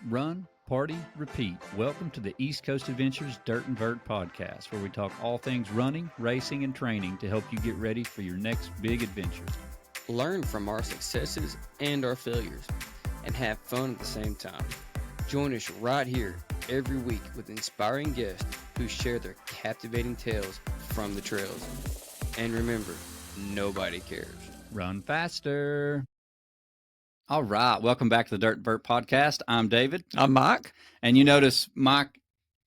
Run, party, repeat. Welcome to the East Coast Adventures Dirt and Vert Podcast, where we talk all things running, racing, and training to help you get ready for your next big adventure. Learn from our successes and our failures, and have fun at the same time. Join us right here every week with inspiring guests who share their captivating tales from the trails. And remember, nobody cares. Run faster. All right. Welcome back to the Dirt and Vert Podcast. I'm David. I'm Mike. And you notice Mike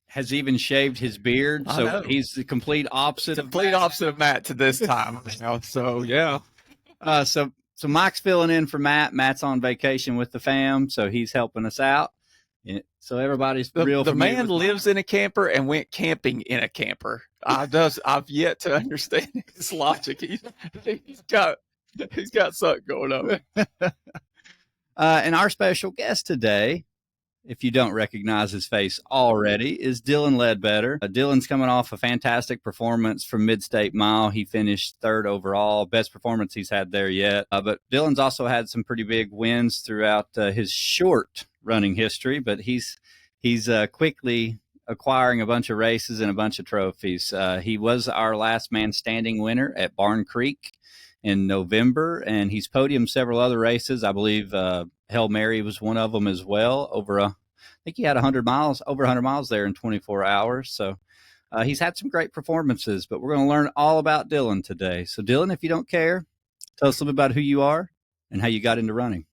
has even shaved his beard. I So know. he's the complete opposite of Matt to this time. So, yeah. So Mike's filling in for Matt. Matt's on vacation with the fam, so he's helping us out. So everybody's The man lives in a camper and went camping in a camper. I've yet to understand his logic. He's got something going on. And our special guest today, if you don't recognize his face already, is Dylan Ledbetter. Dylan's coming off a fantastic performance from Mid-State Mile. He finished third overall, best performance he's had there yet. But Dylan's also had some pretty big wins throughout his short running history, but he's quickly acquiring a bunch of races and a bunch of trophies. He was our last man standing winner at Barn Creek in November, and he's podiumed several other races. I believe Hail Mary was one of them as well. I think he had over 100 miles there in 24 hours. So he's had some great performances, but we're going to learn all about Dylan today. So Dylan, if you don't care, tell us a little bit about who you are and how you got into running.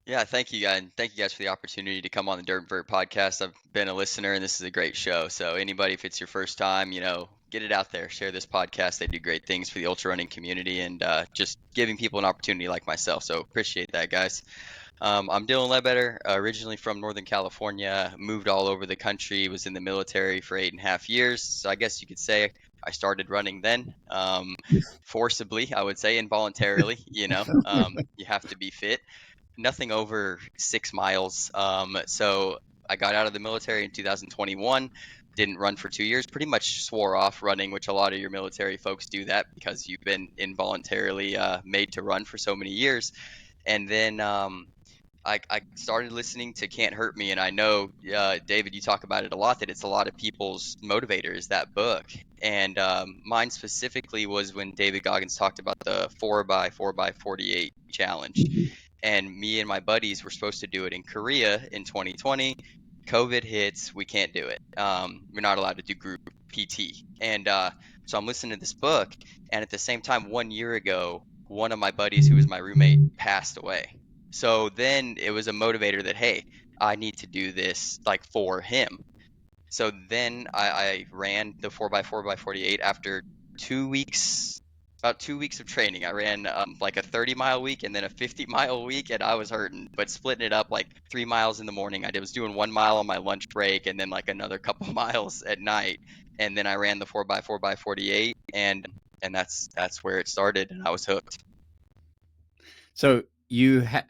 Yeah, thank you, guys. Thank you guys for the opportunity to come on the Dirt and Vert podcast. I've been a listener, and this is a great show. So anybody, if it's your first time, get it out there. Share this podcast. They do great things for the ultra running community and just giving people an opportunity like myself. So appreciate that, guys. I'm Dylan Ledbetter, originally from Northern California, moved all over the country, was in the military for 8.5 years. So I guess you could say I started running then, forcibly, I would say, involuntarily. You have to be fit. Nothing over 6 miles. So I got out of the military in 2021, didn't run for 2 years, pretty much swore off running, which a lot of your military folks do that because you've been involuntarily made to run for so many years. And then I started listening to Can't Hurt Me. And I know, David, you talk about it a lot, that it's a lot of people's motivator is that book. And mine specifically was when David Goggins talked about the 4x4x48 challenge. And me and my buddies were supposed to do it in Korea in 2020. COVID hits, we can't do it. We're not allowed to do group PT. And so I'm listening to this book. And at the same time, 1 year ago, one of my buddies who was my roommate passed away. So then it was a motivator that, hey, I need to do this for him. So then I ran the 4x4x48 after 2 weeks. About 2 weeks of training. I ran a 30-mile week and then a 50-mile week, and I was hurting, but splitting it up 3 miles in the morning. I was doing 1 mile on my lunch break and then another couple miles at night. And then I ran the 4x4x48, and that's where it started, and I was hooked. So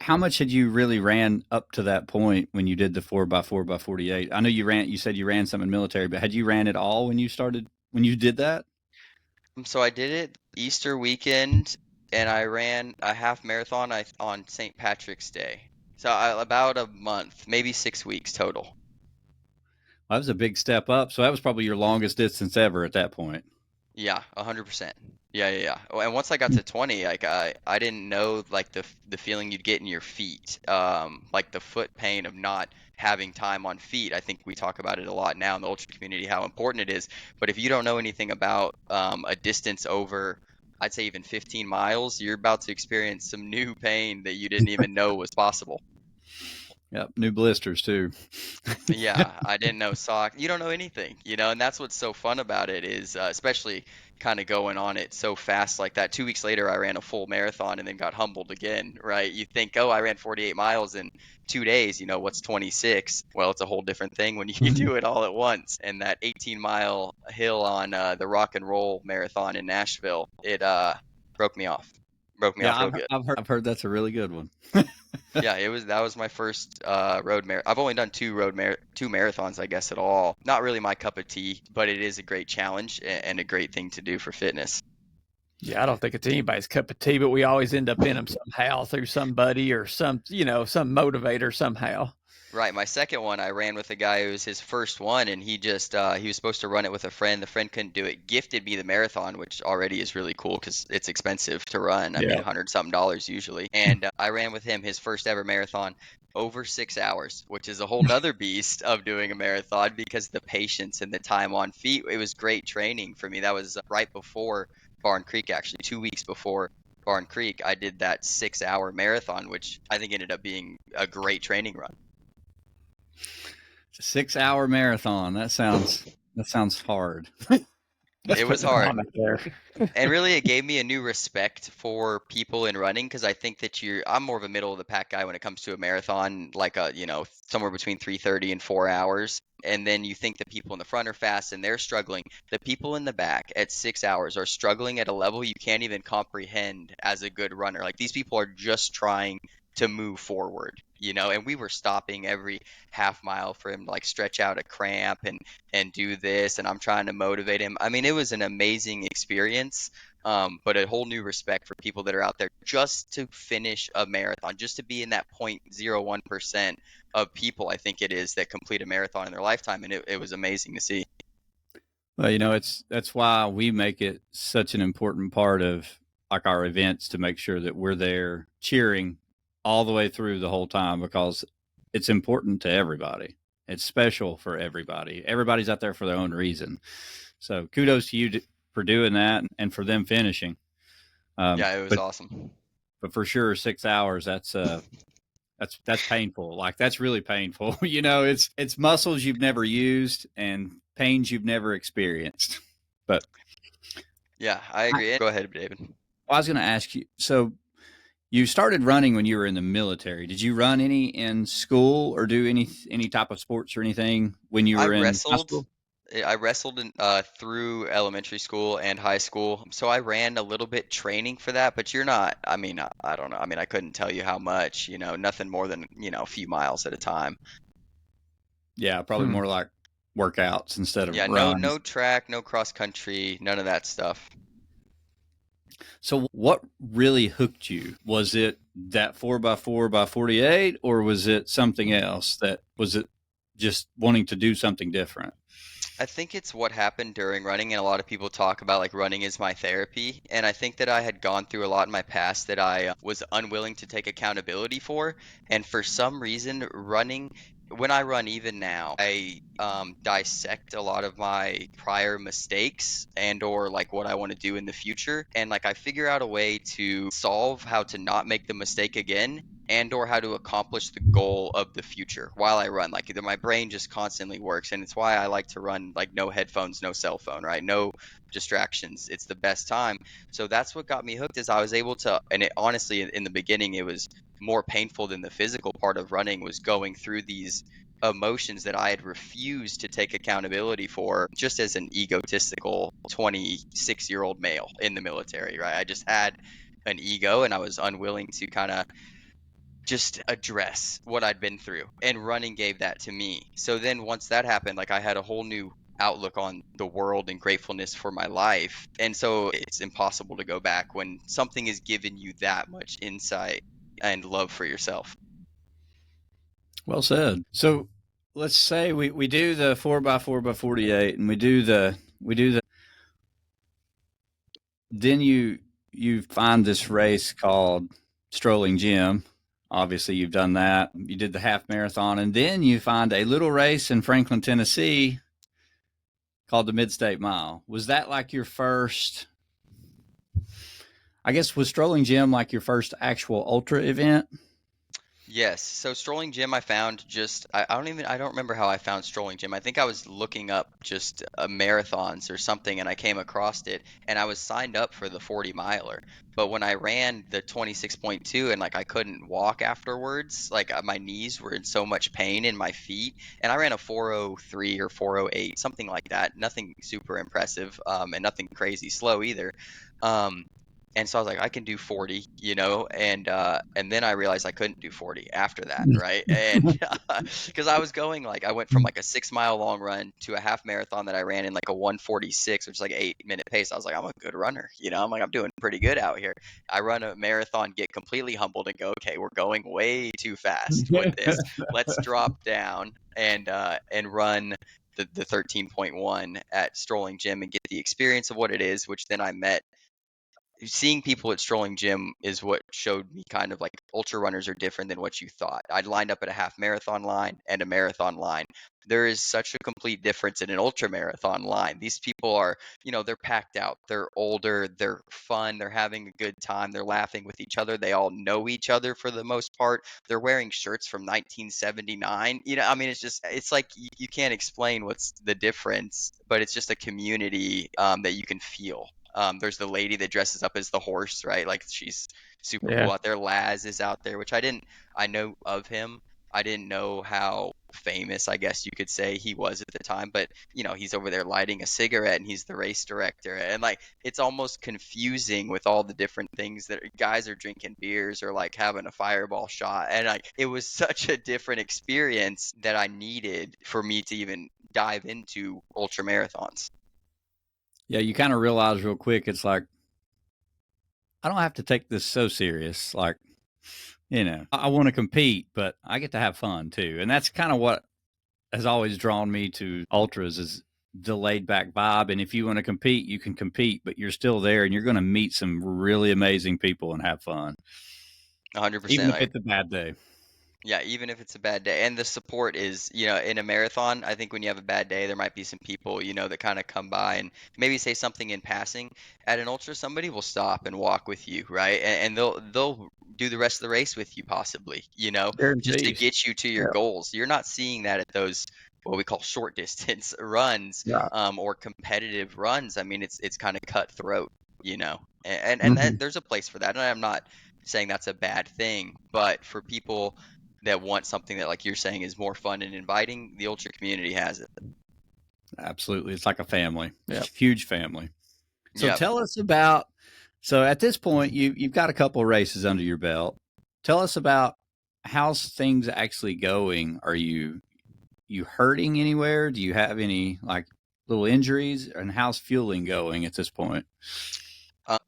how much had you really ran up to that point when you did the 4x4x48? I know you said you ran some in military, but had you ran it all when you did that? So I did it Easter weekend, and I ran a half marathon on St. Patrick's Day. So about a month, maybe 6 weeks total. Well, that was a big step up. So that was probably your longest distance ever at that point. Yeah, 100%. Yeah. And once I got to 20, I didn't know the feeling you'd get in your feet, the foot pain of not having time on feet. I think we talk about it a lot now in the ultra community, how important it is. But if you don't know anything about a distance over, I'd say even 15 miles, you're about to experience some new pain that you didn't even know was possible. Yep, new blisters too. Yeah, I didn't know socks. You don't know anything, and that's what's so fun about it is especially kind of going on it so fast like that. 2 weeks later, I ran a full marathon and then got humbled again, right? You think, I ran 48 miles in 2 days, what's 26? Well, it's a whole different thing when you do it all at once. And that 18-mile hill on the Rock and Roll Marathon in Nashville, it broke me off. Broke me off real good. I've heard that's a really good one. Yeah, that was my first road marathon. I've only done two marathons, I guess, at all. Not really my cup of tea, but it is a great challenge and a great thing to do for fitness. Yeah, I don't think it's anybody's cup of tea, but we always end up in them somehow through somebody or some motivator somehow. Right. My second one, I ran with a guy who was his first one, and he was supposed to run it with a friend. The friend couldn't do it. Gifted me the marathon, which already is really cool because it's expensive to run. I mean, Yeah. $100 something usually. And I ran with him his first ever marathon over 6 hours, which is a whole nother beast of doing a marathon because the patience and the time on feet. It was great training for me. That was right before Barn Creek, actually, 2 weeks before Barn Creek. I did that 6 hour marathon, which I think ended up being a great training run. It's a 6 hour marathon. That sounds hard. It was hard. There. And really, it gave me a new respect for people in running because I think that I'm more of a middle of the pack guy when it comes to a marathon, like somewhere between 3:30 and 4 hours. And then you think the people in the front are fast and they're struggling. The people in the back at 6 hours are struggling at a level you can't even comprehend as a good runner. Like these people are just trying to move forward, and we were stopping every half mile for him to like stretch out a cramp and do this, and I'm trying to motivate him. I mean, it was an amazing experience, but a whole new respect for people that are out there just to finish a marathon, just to be in that 0.01% of people, I think it is, that complete a marathon in their lifetime, and it was amazing to see. Well, that's why we make it such an important part of like our events to make sure that we're there cheering all the way through the whole time, because it's important to everybody. It's special for everybody. Everybody's out there for their own reason. So kudos to you for doing that and for them finishing. Yeah, it was awesome. But for sure, 6 hours, that's painful. Like that's really painful. It's muscles you've never used and pains you've never experienced. But yeah, I agree. Go ahead, David. I was going to ask you, so you started running when you were in the military. Did you run any in school or do any type of sports or anything when you were in high school? I wrestled through elementary school and high school. So I ran a little bit training for that, but you're not, I mean, I don't know. I mean, I couldn't tell you how much, nothing more than, a few miles at a time. Yeah, probably more like workouts instead of runs. No track, no cross country, none of that stuff. So what really hooked you? Was it that 4x4x48, or was it something else? Was it just wanting to do something different? I think it's what happened during running, and a lot of people talk about like running is my therapy. And I think that I had gone through a lot in my past that I was unwilling to take accountability for. And for some reason, when I run even now, I dissect a lot of my prior mistakes or like what I want to do in the future. And like I figure out a way to solve how to not make the mistake again or how to accomplish the goal of the future while I run. Like either my brain just constantly works, and it's why I like to run like no headphones, no cell phone, right? No distractions. It's the best time. So that's what got me hooked, is I was able to, and it honestly in the beginning it was more painful than the physical part of running, was going through these emotions that I had refused to take accountability for just as an egotistical 26-year-old male in the military, right? I just had an ego and I was unwilling to kind of just address what I'd been through, and running gave that to me. So then once that happened, like I had a whole new outlook on the world and gratefulness for my life. And so it's impossible to go back when something has given you that much insight and love for yourself. Well said. So let's say we do the 4x4x48 and we do the then you find this race called Strolling Jim. Obviously you've done that. You did the half marathon, and then you find a little race in Franklin, Tennessee called the Mid-State Mile. Was that like your first, I guess, was Strolling Jim like your first actual ultra event? Yes. So Strolling Jim, I found I don't remember how I found Strolling Jim. I think I was looking up just marathons or something, and I came across it, and I was signed up for the 40 miler. But when I ran the 26.2 and like I couldn't walk afterwards, like my knees were in so much pain in my feet, and I ran a 4:03 or 4:08, something like that. Nothing super impressive, and nothing crazy slow either. And so I was like, I can do 40, and then I realized I couldn't do 40 after that, right? And because I was going like I went from like a 6 mile long run to a half marathon that I ran in like a 1:46, which is like 8 minute pace. I was like, I'm a good runner, I'm like, I'm doing pretty good out here. I run a marathon, get completely humbled, and go, okay, we're going way too fast with this. Let's drop down and run the 13.1 at Strolling Gym and get the experience of what it is, which then I met. Seeing people at Strolling Gym is what showed me kind of like ultra runners are different than what you thought. I'd lined up at a half marathon line and a marathon line. There is such a complete difference in an ultra marathon line. These people are, they're packed out. They're older. They're fun. They're having a good time. They're laughing with each other. They all know each other for the most part. They're wearing shirts from 1979. I mean, it's like you can't explain what's the difference, but it's just a community that you can feel. There's the lady that dresses up as the horse, right? Like she's super cool out there. Laz is out there, which I know of him. I didn't know how famous, I guess you could say, he was at the time, but he's over there lighting a cigarette and he's the race director. And like, it's almost confusing with all the different things that guys are drinking beers or like having a fireball shot. And like, it was such a different experience that I needed for me to even dive into ultra marathons. Yeah, you kind of realize real quick, it's like, I don't have to take this so serious. Like, I want to compete, but I get to have fun too. And that's kind of what has always drawn me to ultras is the laid back vibe. And if you want to compete, you can compete, but you're still there and you're going to meet some really amazing people and have fun. 100%. Even if it's a bad day. Yeah, even if it's a bad day. And the support is, in a marathon, I think when you have a bad day, there might be some people, that kind of come by and maybe say something in passing. At an ultra, somebody will stop and walk with you, right? And they'll do the rest of the race with you possibly, just to get you to your goals. You're not seeing that at those what we call short distance runs, or competitive runs. I mean, it's kind of cutthroat, and there's a place for that. And I'm not saying that's a bad thing, but for people that want something that, like you're saying, is more fun and inviting, the ultra community has it. Absolutely. It's like a family. Yeah. Huge family. So Yep. Tell us about, so at this point, you've got a couple of races under your belt. Tell us about how's things actually going. Are you hurting anywhere? Do you have any like little injuries, and how's fueling going at this point?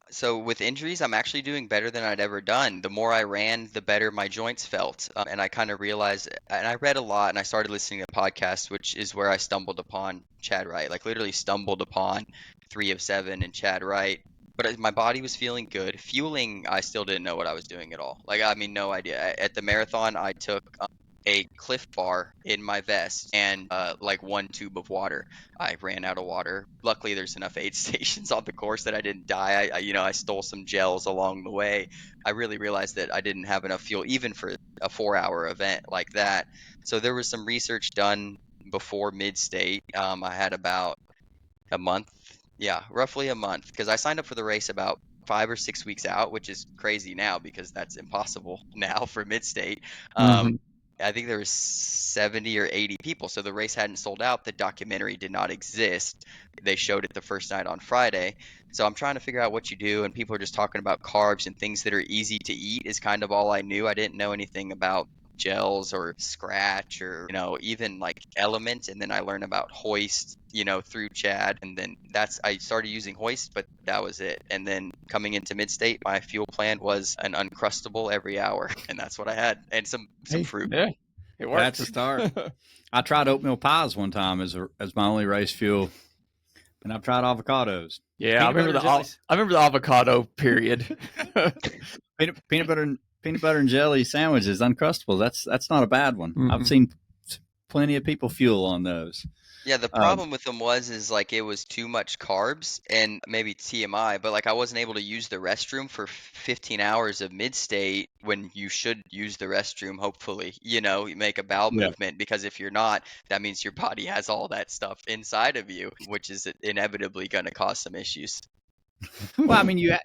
So with injuries, I'm actually doing better than I'd ever done. The more I ran, the better my joints felt. And I kind of realized, and I read a lot, and I started listening to podcasts, which is where I stumbled upon Chad Wright, like literally stumbled upon 3 of 7 and Chad Wright. But my body was feeling good. Fueling, I still didn't know what I was doing at all. Like, I mean, no idea. At the marathon, I took a Cliff Bar in my vest and like 1 tube of water. I ran out of water. Luckily, there's enough aid stations on the course that I didn't die. I stole some gels along the way. I really realized that I didn't have enough fuel even for a 4-hour event like that. So there was some research done before mid-state. I had about a month, roughly a month, because I signed up for the race about 5 or 6 weeks out, which is crazy now because that's impossible now for mid-state. I think there was 70 or 80 people. So the race hadn't sold out. The documentary did not exist. They showed it the first night on Friday. So I'm trying to figure out what you do. And people are just talking about carbs and things that are easy to eat is kind of all I knew. I didn't know anything about gels or scratch or, even like Element. And then I learned about Hoist, through Chad. And then I started using Hoist, but that was it. And then coming into mid-state, my fuel plan was an Uncrustable every hour. And that's what I had. And some fruit. Yeah, it worked. That's the start. I tried oatmeal pies one time as my only race fuel. And I've tried avocados. Yeah, I remember the avocado period. peanut butter and jelly sandwiches, Uncrustables. That's not a bad one. I've seen plenty of people fuel on those. Yeah, the problem with them is like it was too much carbs and maybe TMI, but like I wasn't able to use the restroom for 15 hours of mid-state when you should use the restroom, hopefully, you make a bowel movement, because if you're not, that means your body has all that stuff inside of you, which is inevitably going to cause some issues. Well, I mean,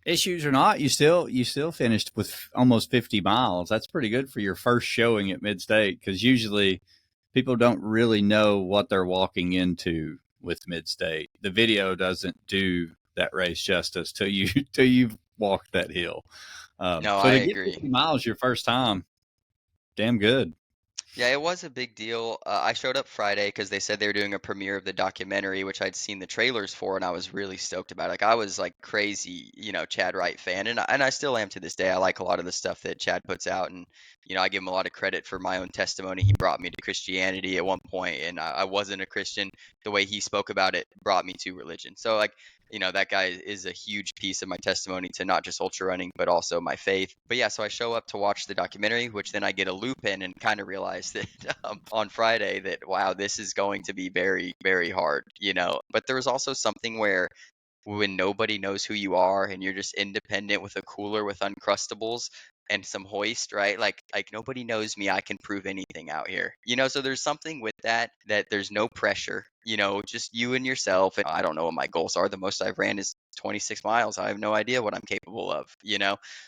issues or not, you still finished with almost 50 miles. That's pretty good for your first showing at mid-state, because usually people don't really know what they're walking into with mid-state. The video doesn't do that race justice till you've walked that hill. No, So I to get agree. 50 miles your first time, damn good. Yeah, it was a big deal. I showed up Friday because they said they were doing a premiere of the documentary, which I'd seen the trailers for, and I was really stoked about it. Like I was like crazy, Chad Wright fan, and I still am to this day. I like a lot of the stuff that Chad puts out, and I give him a lot of credit for my own testimony. He brought me to Christianity at one point, and I wasn't a Christian. The way he spoke about it brought me to religion. So like, that guy is a huge piece of my testimony to not just ultra running, but also my faith. But yeah, so I show up to watch the documentary, which then I get a loop in and kind of realize that on Friday that, wow, this is going to be very, very hard, But there was also something where when nobody knows who you are and you're just independent with a cooler with Uncrustables and some hoist, right? Like nobody knows me. I can prove anything out here, So there's something with that there's no pressure, just you and yourself. And I don't know what my goals are. The most I've ran is 26 miles. I have no idea what I'm capable of,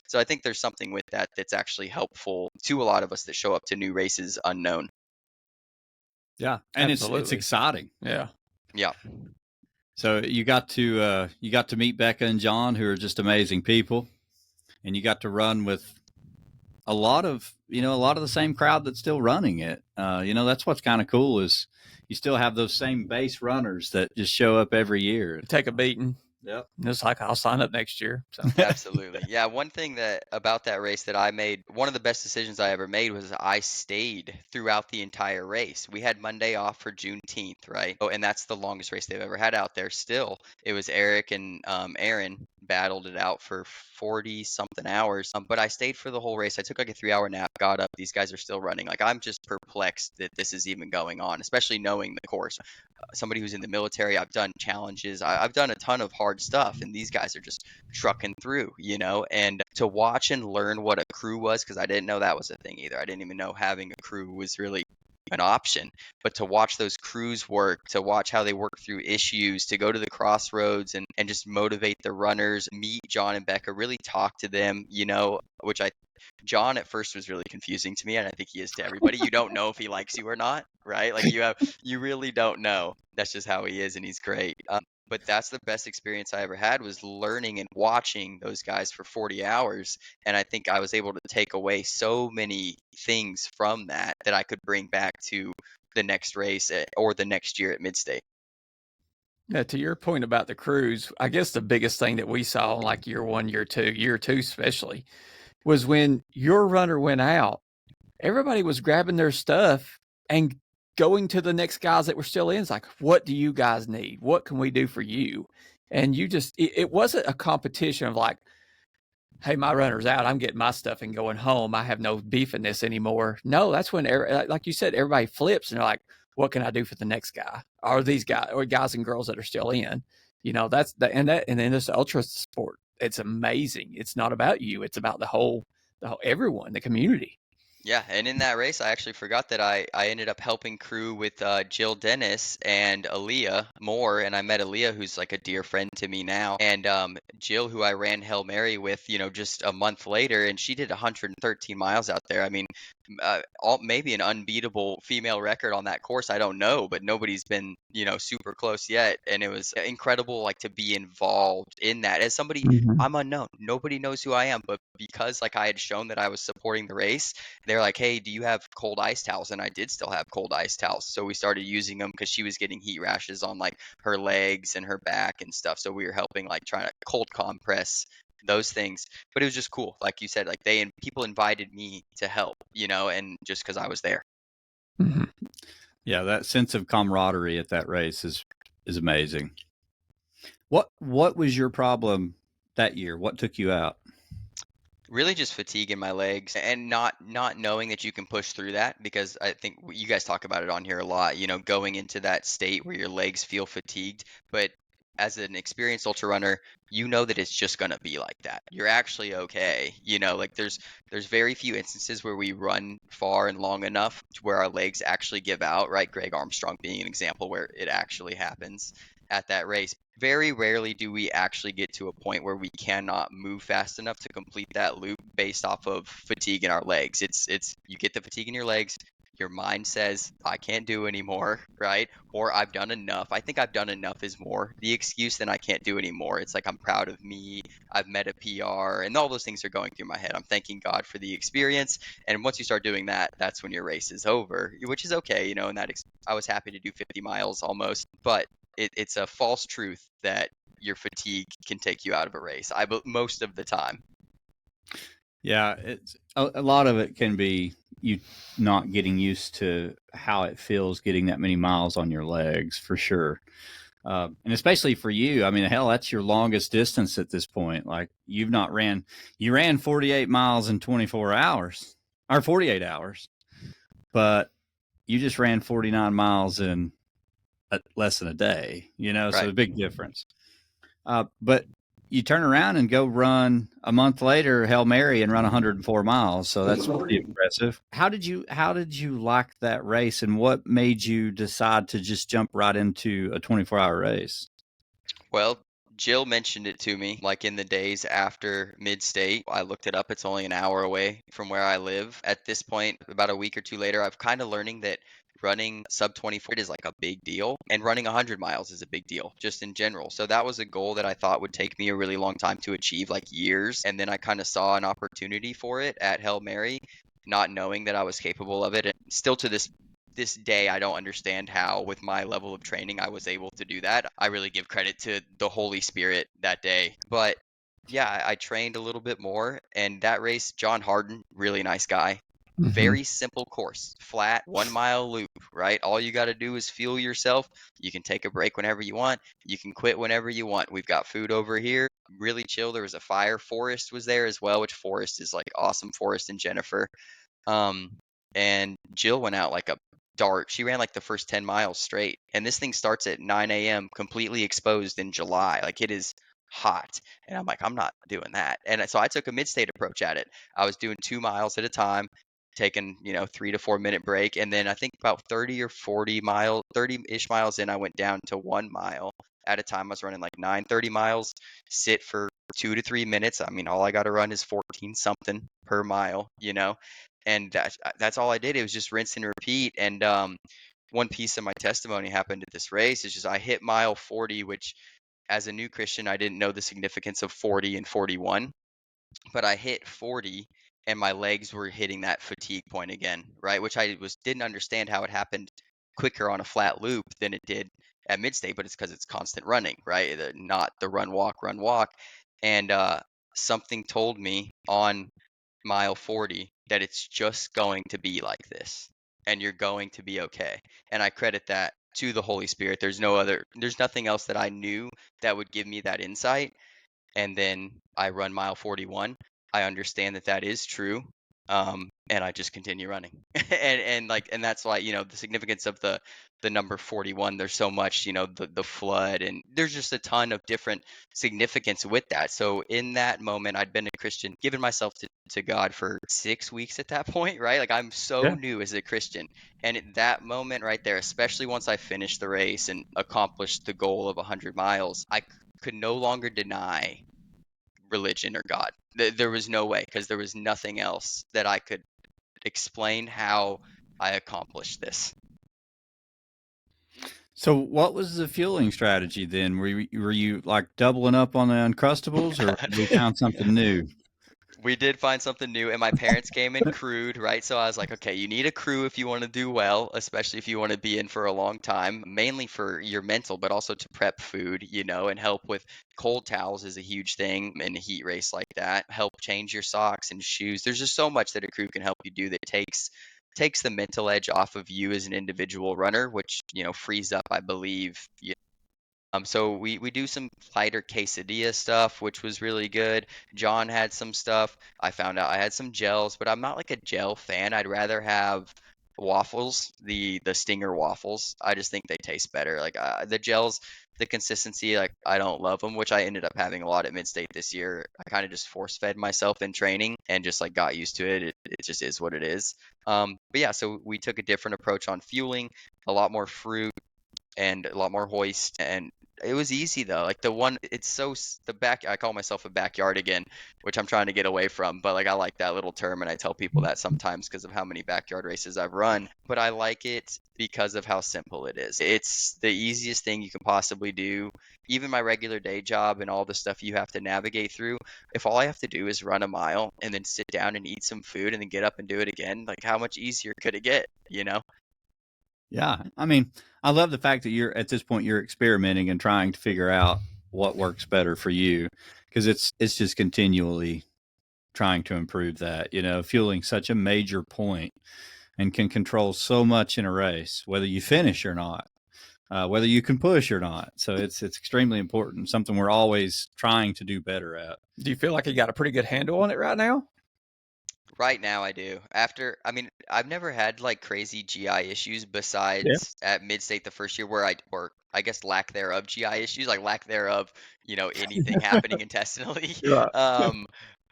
So I think there's something with that that's actually helpful to a lot of us that show up to new races unknown. Yeah, and it's Absolutely. exciting. Yeah. Yeah. So you got to meet Becca and John, who are just amazing people, and you got to run with a lot of the same crowd that's still running it. That's what's kind of cool is you still have those same base runners that just show up every year. Take a beating. Yep. Just like I'll sign up next year. So. Absolutely. Yeah, one thing about that race that I made, one of the best decisions I ever made was I stayed throughout the entire race. We had Monday off for Juneteenth, right? Oh, and that's the longest race they've ever had out there still. It was Eric and Aaron battled it out for 40 something hours. But I stayed for the whole race. I took like a 3-hour nap, got up. These guys are still running. Like I'm just perplexed that this is even going on, especially knowing the course. Somebody who's in the military, I've done challenges, I've done a ton of hard stuff, and these guys are just trucking through, and to watch and learn what a crew was, because I didn't know that was a thing either. I didn't even know having a crew was really an option, but to watch those crews work, to watch how they work through issues, to go to the crossroads and just motivate the runners, meet John and Becca, really talk to them, which John at first was really confusing to me, and I think he is to everybody. You don't know if he likes you or not, right? Like you really don't know. That's just how he is, and he's great. But that's the best experience I ever had, was learning and watching those guys for 40 hours. And I think I was able to take away so many things from that I could bring back to the next race or the next year at Midstate. Yeah, to your point about the crews, I guess the biggest thing that we saw in like year 1, year 2 especially, was when your runner went out, everybody was grabbing their stuff and going to the next guys that were still in. It's like, what do you guys need? What can we do for you? And you just, it wasn't a competition of like, hey, my runner's out, I'm getting my stuff and going home, I have no beef in this anymore. No, that's when, like you said, everybody flips and they're like, what can I do for the next guy? Or these guys, or guys and girls that are still in, that's the, and then this ultra sport, it's amazing. It's not about you. It's about the whole everyone, the community. Yeah, and in that race, I actually forgot that I ended up helping crew with Jill Dennis and Aaliyah Moore, and I met Aaliyah, who's like a dear friend to me now, and Jill, who I ran Hail Mary with, just a month later, and she did 113 miles out there. I mean, maybe an unbeatable female record on that course. I don't know, but nobody's been, super close yet, and it was incredible, like to be involved in that. As somebody, I'm unknown. Nobody knows who I am, but because like I had shown that I was supporting the race, they're like, hey, do you have cold ice towels? And I did still have cold ice towels. So we started using them because she was getting heat rashes on like her legs and her back and stuff. So we were helping like trying to cold compress those things. But it was just cool. Like you said, like people invited me to help, and just because I was there. Mm-hmm. Yeah, that sense of camaraderie at that race is amazing. What was your problem that year? What took you out? Really just fatigue in my legs and not knowing that you can push through that, because I think you guys talk about it on here a lot, going into that state where your legs feel fatigued. But as an experienced ultra runner, that it's just going to be like that. You're actually okay. Like there's very few instances where we run far and long enough to where our legs actually give out, right? Greg Armstrong being an example where it actually happens at that race. Very rarely do we actually get to a point where we cannot move fast enough to complete that loop based off of fatigue in our legs. It's you get the fatigue in your legs, your mind says, I can't do anymore, right? Or I've done enough. I think I've done enough is more the excuse than I can't do anymore. It's like, I'm proud of me. I've met a PR, and all those things are going through my head. I'm thanking God for the experience. And once you start doing that, that's when your race is over, which is okay, you know, and I was happy to do 50 miles almost, but it's a false truth that your fatigue can take you out of a race. Most of the time. Yeah, it's a lot of it can be you not getting used to how it feels getting that many miles on your legs, for sure. And especially for you, I mean, hell, that's your longest distance at this point. Like, you ran 48 miles in 24 hours or 48 hours, but you just ran 49 miles in less than a day, you know, so Right. a big difference. But you turn around and go run a month later, Hail Mary, and run 104 miles. So that's pretty impressive. How did you like that race, and what made you decide to just jump right into a 24-hour race? Well, Jill mentioned it to me like in the days after mid-state. I looked it up. It's only an hour away from where I live. At this point, about a week or two later, I've kind of learning that running sub 24 is like a big deal, and running 100 miles is a big deal just in general. So that was a goal that I thought would take me a really long time to achieve, like years. And then I kind of saw an opportunity for it at Hail Mary, not knowing that I was capable of it. And still to this day, I don't understand how, with my level of training, I was able to do that. I really give credit to the Holy Spirit that day. But yeah, I trained a little bit more. And that race, John Harden, really nice guy. Very simple course, flat, 1 mile loop, right? All you got to do is fuel yourself. You can take a break whenever you want. You can quit whenever you want. We've got food over here. Really chill. There was a fire. Forrest was there as well, which Forrest is like awesome. Forrest and Jennifer. And Jill went out like a dart. She ran like the first 10 miles straight. And this thing starts at 9 a.m. completely exposed in July. Like, it is hot. And I'm like, I'm not doing that. And so I took a mid-state approach at it. I was doing 2 miles at a time, taking, 3 to 4 minute break. And then I think about 30-ish miles in, I went down to 1 mile at a time. I was running like 9:30 miles, sit for 2 to 3 minutes. I mean, all I got to run is 14 something per mile, and that's all I did. It was just rinse and repeat. And one piece of my testimony happened at this race is just I hit mile 40, which as a new Christian, I didn't know the significance of 40 and 41, but I hit 40 and my legs were hitting that fatigue point again, right? Which I didn't understand how it happened quicker on a flat loop than it did at mid-state, but it's because it's constant running, right? Not the run, walk. And something told me on mile 40 that it's just going to be like this and you're going to be okay. And I credit that to the Holy Spirit. There's nothing else that I knew that would give me that insight. And then I run mile 41. I understand that is true. And I just continue running. and that's why, the significance of the number 41, there's so much, the flood, and there's just a ton of different significance with that. So in that moment, I'd been a Christian, given myself to God for 6 weeks at that point, right? Like, I'm so new as a Christian. And at that moment right there, especially once I finished the race and accomplished the goal of 100 miles, I could no longer deny religion or God. There was no way, because there was nothing else that I could explain how I accomplished this. So what was the fueling strategy then? Were you like doubling up on the Uncrustables, or we found something new? We did find something new, and my parents came in crewed, right? So I was like, okay, you need a crew if you want to do well, especially if you want to be in for a long time, mainly for your mental, but also to prep food, and help with cold towels is a huge thing in a heat race like that. Help change your socks and shoes. There's just so much that a crew can help you do that takes the mental edge off of you as an individual runner, which, frees up, I believe. So we do some lighter quesadilla stuff, which was really good. John had some stuff. I found out I had some gels, but I'm not like a gel fan. I'd rather have waffles, the Stinger waffles. I just think they taste better. Like the gels, the consistency, like I don't love them, which I ended up having a lot at mid-state this year. I kind of just force-fed myself in training and just like got used to it. It just is what it is. But yeah, so we took a different approach on fueling, a lot more fruit and a lot more hoist, and It was easy though. Like the back, I call myself a backyard again, which I'm trying to get away from. But like I like that little term, and I tell people that sometimes because of how many backyard races I've run. But I like it because of how simple it is. It's the easiest thing you can possibly do. Even my regular day job and all the stuff you have to navigate through, if all I have to do is run a mile and then sit down and eat some food and then get up and do it again, like how much easier could it get, you know? Yeah. I mean, I love the fact that you're at this point, you're experimenting and trying to figure out what works better for you, because it's just continually trying to improve that, fueling such a major point and can control so much in a race, whether you finish or not, whether you can push or not. So it's extremely important, something we're always trying to do better at. Do you feel like you got a pretty good handle on it right now? Right now I do. I've never had like crazy GI issues Yeah. besides at Mid-State the first year or I guess lack thereof GI issues, like lack thereof, anything happening intestinally. Right. Um,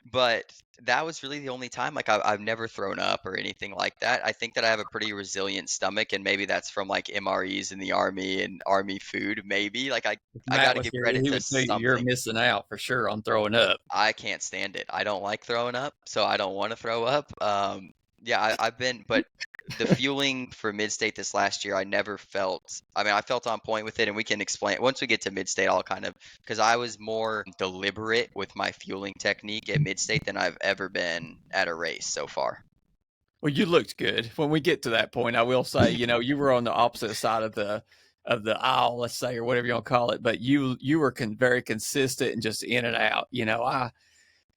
but that was really the only time like I've never thrown up or anything like that. I think that I have a pretty resilient stomach, and maybe that's from like MREs in the Army and Army food, maybe. Like I Matt got to was give here. credit He to would tell you you're something. missing out for sure on throwing up. I can't stand it. I don't like throwing up, so I don't want to throw up. Yeah, but the fueling for Mid-State this last year, I never felt, I felt on point with it, and we can explain, once we get to Mid-State, because I was more deliberate with my fueling technique at Mid-State than I've ever been at a race so far. Well, you looked good. When we get to that point, I will say, you were on the opposite side of the aisle, let's say, or whatever you want to call it, but you were very consistent and just in and out.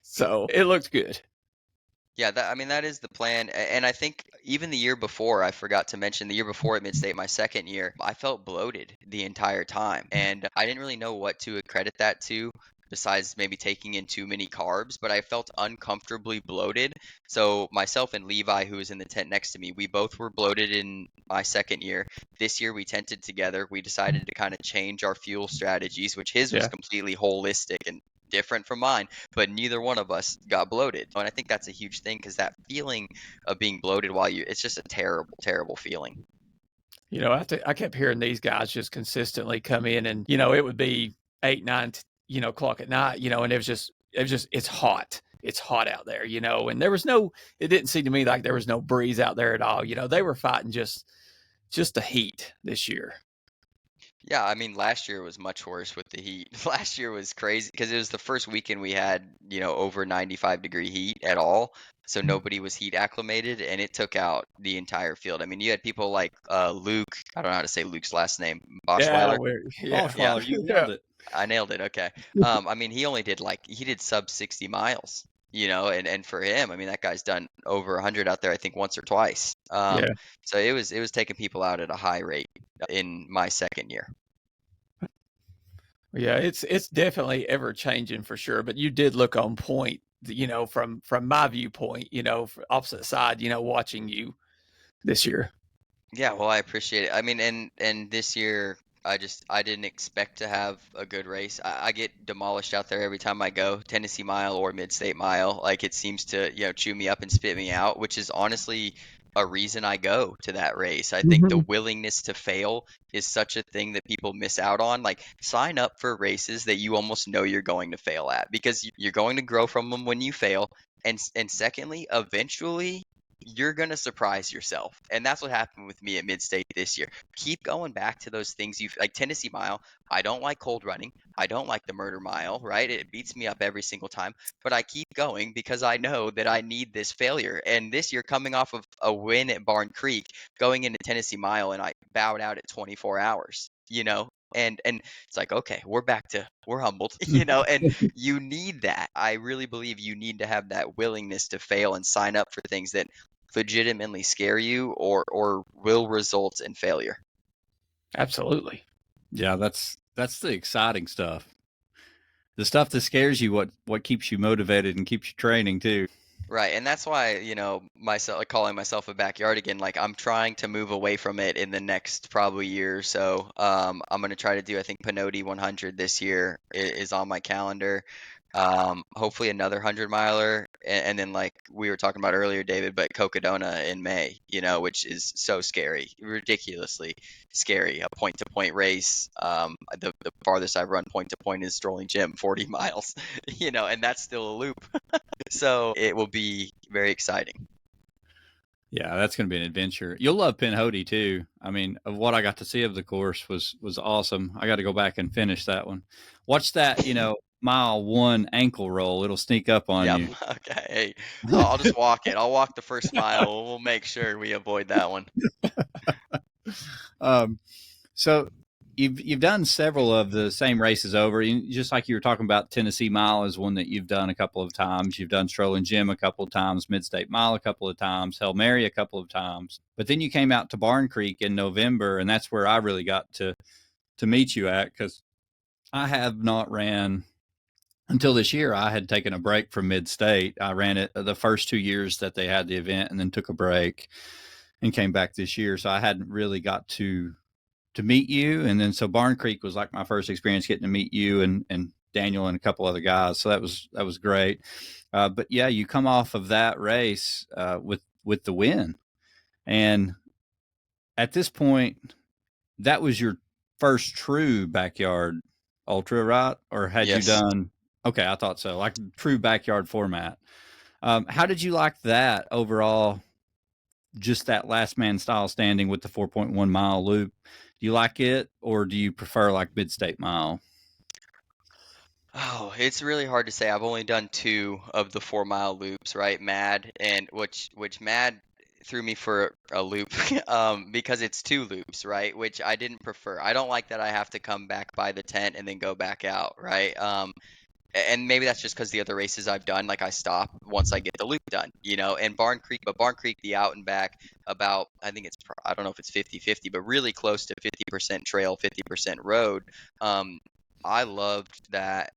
So it looked good. Yeah, that is the plan. And I think even the year before, I forgot to mention the year before at Mid-State, my second year, I felt bloated the entire time. And I didn't really know what to accredit that to, besides maybe taking in too many carbs, but I felt uncomfortably bloated. So myself and Levi, who was in the tent next to me, we both were bloated in my second year. This year we tented together. We decided to kind of change our fuel strategies, which his was Yeah. completely holistic and different from mine, but neither one of us got bloated. And I think that's a huge thing, because that feeling of being bloated it's just a terrible, terrible feeling. I kept hearing these guys just consistently come in, and it would be 8, 9, o'clock at night, and it's hot. It's hot out there, and it didn't seem to me like there was no breeze out there at all. They were fighting just the heat this year. Yeah, last year was much worse with the heat. Last year was crazy because it was the first weekend we had, over 95-degree heat at all. So nobody was heat acclimated, and it took out the entire field. You had people like Luke, I don't know how to say Luke's last name, Boschweiler. Boschweiler, you nailed it. I nailed it. Okay. He only did he did sub 60 miles, and for him, that guy's done over 100 out there, I think once or twice. Yeah. So it was taking people out at a high rate in my second year. Yeah, it's definitely ever changing for sure. But you did look on point, from my viewpoint, opposite side, watching you this year. Yeah, well, I appreciate it. And this year I didn't expect to have a good race. I get demolished out there every time I go, Tennessee Mile or Mid-State Mile. Like it seems to, chew me up and spit me out, which is honestly a reason I go to that race. I think the willingness to fail is such a thing that people miss out on. Like sign up for races that you almost know you're going to fail at, because you're going to grow from them when you fail. And secondly, eventually you're going to surprise yourself. And that's what happened with me at Mid-State this year. Keep going back to those things like Tennessee Mile. I don't like cold running. I don't like the Murder Mile, right? It beats me up every single time, but I keep going because I know that I need this failure. And this year, coming off of a win at Barn Creek, going into Tennessee Mile, and I bowed out at 24 hours, and it's like, okay, we're humbled, and you need that. I really believe you need to have that willingness to fail and sign up for things that legitimately scare you or will result in failure. Absolutely. Yeah, that's the exciting stuff. The stuff that scares you, what keeps you motivated and keeps you training too. Right, and that's why, myself calling myself a backyard again, like I'm trying to move away from it in the next probably year or so. I'm going to try to do, I think Pinoti 100 this year is on my calendar. Hopefully another 100-miler, and then like we were talking about earlier, David, but Cocodona in May, which is so scary, ridiculously scary. A point-to-point race. The farthest I've run point-to-point is Strolling Jim, 40 miles, and that's still a loop. So it will be very exciting. Yeah, that's going to be an adventure. You'll love Pinhoti too. I mean, of what I got to see of the course was awesome. I got to go back and finish that one. Watch that, mile 1 ankle roll. It'll sneak up on Yep. you. Okay. Hey, I'll just walk it. I'll walk the first mile. We'll make sure we avoid that one. So you've done several of the same races over. Just like you were talking about, Tennessee Mile is one that you've done a couple of times. You've done Strolling Jim a couple of times, Mid-State Mile a couple of times, Hail Mary a couple of times. But then you came out to Barn Creek in November, and that's where I really got to meet you at, because I have not ran until this year. I had taken a break from Mid-State. I ran it the first 2 years that they had the event, and then took a break and came back this year. So I hadn't really got to meet you. And then so Barn Creek was like my first experience getting to meet you and Daniel and a couple other guys. So that was great. But yeah, you come off of that race with the win. And at this point, that was your first true backyard ultra, right? Or had Yes. you done? Okay, I thought so. Like true backyard format. How did you like that overall? Just that last man style standing with the 4.1 mile loop. Do you like it, or do you prefer like Mid-State Mile? Oh, it's really hard to say. I've only done 2 of the 4-mile loops, right? Mad, and which Mad threw me for a loop because it's 2 loops, right? Which I didn't prefer. I don't like that I have to come back by the tent and then go back out, right? And maybe that's just because the other races I've done, like I stop once I get the loop done, and Barn Creek, the out and back, about, I think I don't know if it's 50-50, but really close to 50% trail, 50% road. I loved that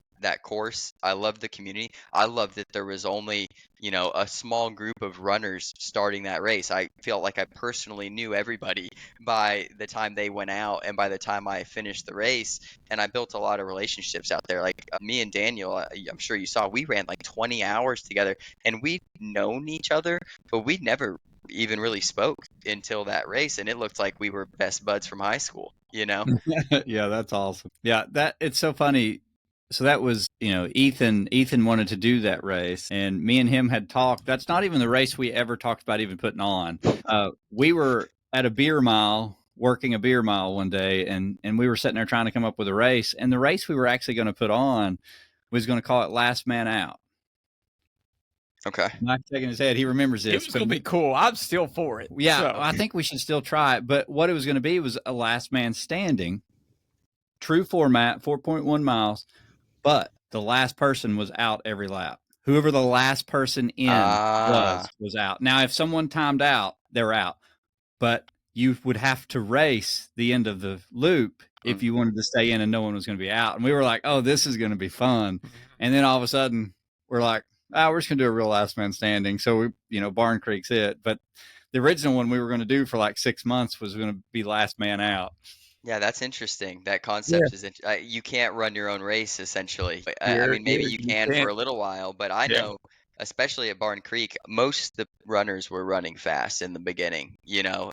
course. I loved the community. I loved that there was only, a small group of runners starting that race. I felt like I personally knew everybody by the time they went out and by the time I finished the race. And I built a lot of relationships out there. Like me and Daniel, I'm sure you saw, we ran like 20 hours together, and we'd known each other, but we'd never even really spoke until that race. And it looked like we were best buds from high school, Yeah, that's awesome. Yeah, it's so funny. So that was, Ethan wanted to do that race, and me and him had talked. That's not even the race we ever talked about even putting on. We were at a beer mile, working a beer mile one day, and we were sitting there trying to come up with a race. And the race we were actually going to put on was going to call it Last Man Out. Okay. Mike's shaking his head. He remembers this. It was going to be cool. I'm still for it. Yeah, So. I think we should still try it. But what it was going to be was a last man standing, true format, 4.1 miles. But the last person was out every lap. Whoever the last person in was out. Now, if someone timed out, they're out. But you would have to race the end of the loop if you wanted to stay in and no one was going to be out. And we were like, oh, this is going to be fun. And then all of a sudden, we're like, we're just going to do a real last man standing. So, Barn Creek's it. But the original one we were going to do for like 6 months was going to be last man out. Yeah, that's interesting. That concept is you can't run your own race, essentially. I mean, maybe you can for a little while, but I know, especially at Barn Creek, most of the runners were running fast in the beginning,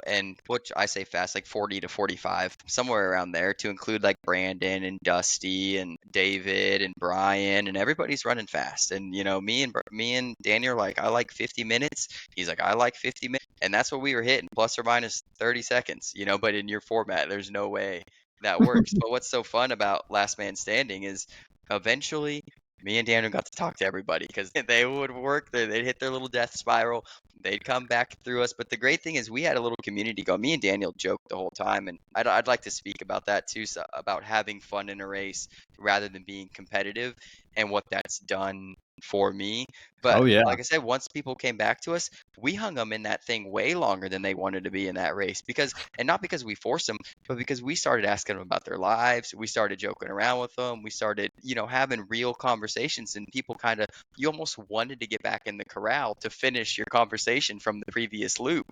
and which I say fast, like 40 to 45, somewhere around there, to include like Brandon and Dusty and David and Brian, and everybody's running fast. And me and Daniel are like, I like 50 minutes. He's like, I like 50 minutes, and that's what we were hitting, plus or minus 30 seconds. But in your format, there's no way that works. But what's so fun about Last Man Standing is eventually me and Daniel got to talk to everybody, because they would work, they'd hit their little death spiral, they'd come back through us. But the great thing is we had a little community go. Me and Daniel joked the whole time, and I'd like to speak about that too, so about having fun in a race rather than being competitive, and what that's done for me. Oh But yeah. like I said, once people came back to us, we hung them in that thing way longer than they wanted to be in that race and not because we forced them, but because we started asking them about their lives. We started joking around with them. We started, having real conversations, and people you almost wanted to get back in the corral to finish your conversation from the previous loop,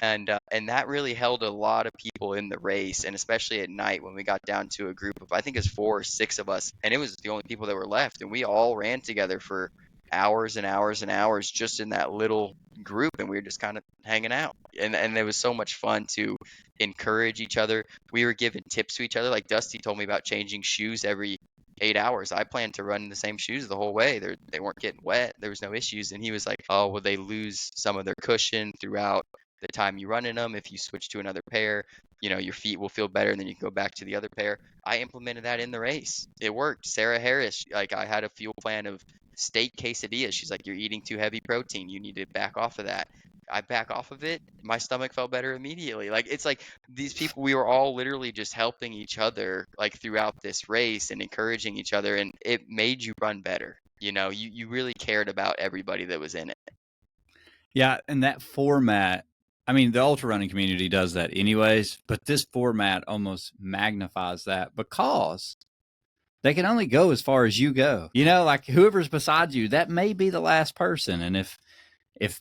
and that really held a lot of people in the race, and especially at night when we got down to a group of, I think it was 4 or 6 of us, and it was the only people that were left, and we all ran together for hours and hours and hours just in that little group, and we were just kind of hanging out, and it was so much fun to encourage each other. We were giving tips to each other. Like Dusty told me about changing shoes every 8 hours. I planned to run the same shoes the whole way. They weren't getting wet. There was no issues. And he was like, "Oh, well, they lose some of their cushion throughout the time you run in them. If you switch to another pair, your feet will feel better, and then you can go back to the other pair." I implemented that in the race. It worked. Sarah Harris, like, I had a fuel plan of steak quesadillas. She's like, "You're eating too heavy protein. You need to back off of that." I back off of it. My stomach felt better immediately. Like, it's like these people, we were all literally just helping each other, like, throughout this race and encouraging each other, and it made you run better. You really cared about everybody that was in it. Yeah, and that format, I mean, the ultra running community does that anyways, but this format almost magnifies that because they can only go as far as you go. Like whoever's beside you, that may be the last person. And if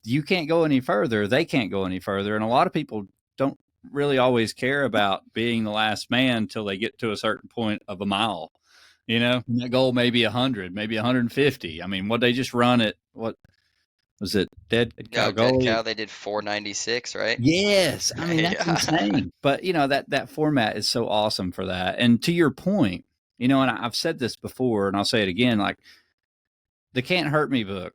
you can't go any further, they can't go any further. And a lot of people don't really always care about being the last man until they get to a certain point of a mile. And that goal may be 100, maybe 150. I mean, what they just run at, what was it? Dead Cow No, Dead Gully? Cow, they did 496, right? Yes. I mean, that's Yeah. insane. But, that format is so awesome for that. And to your point, and I've said this before and I'll say it again, like the Can't Hurt Me book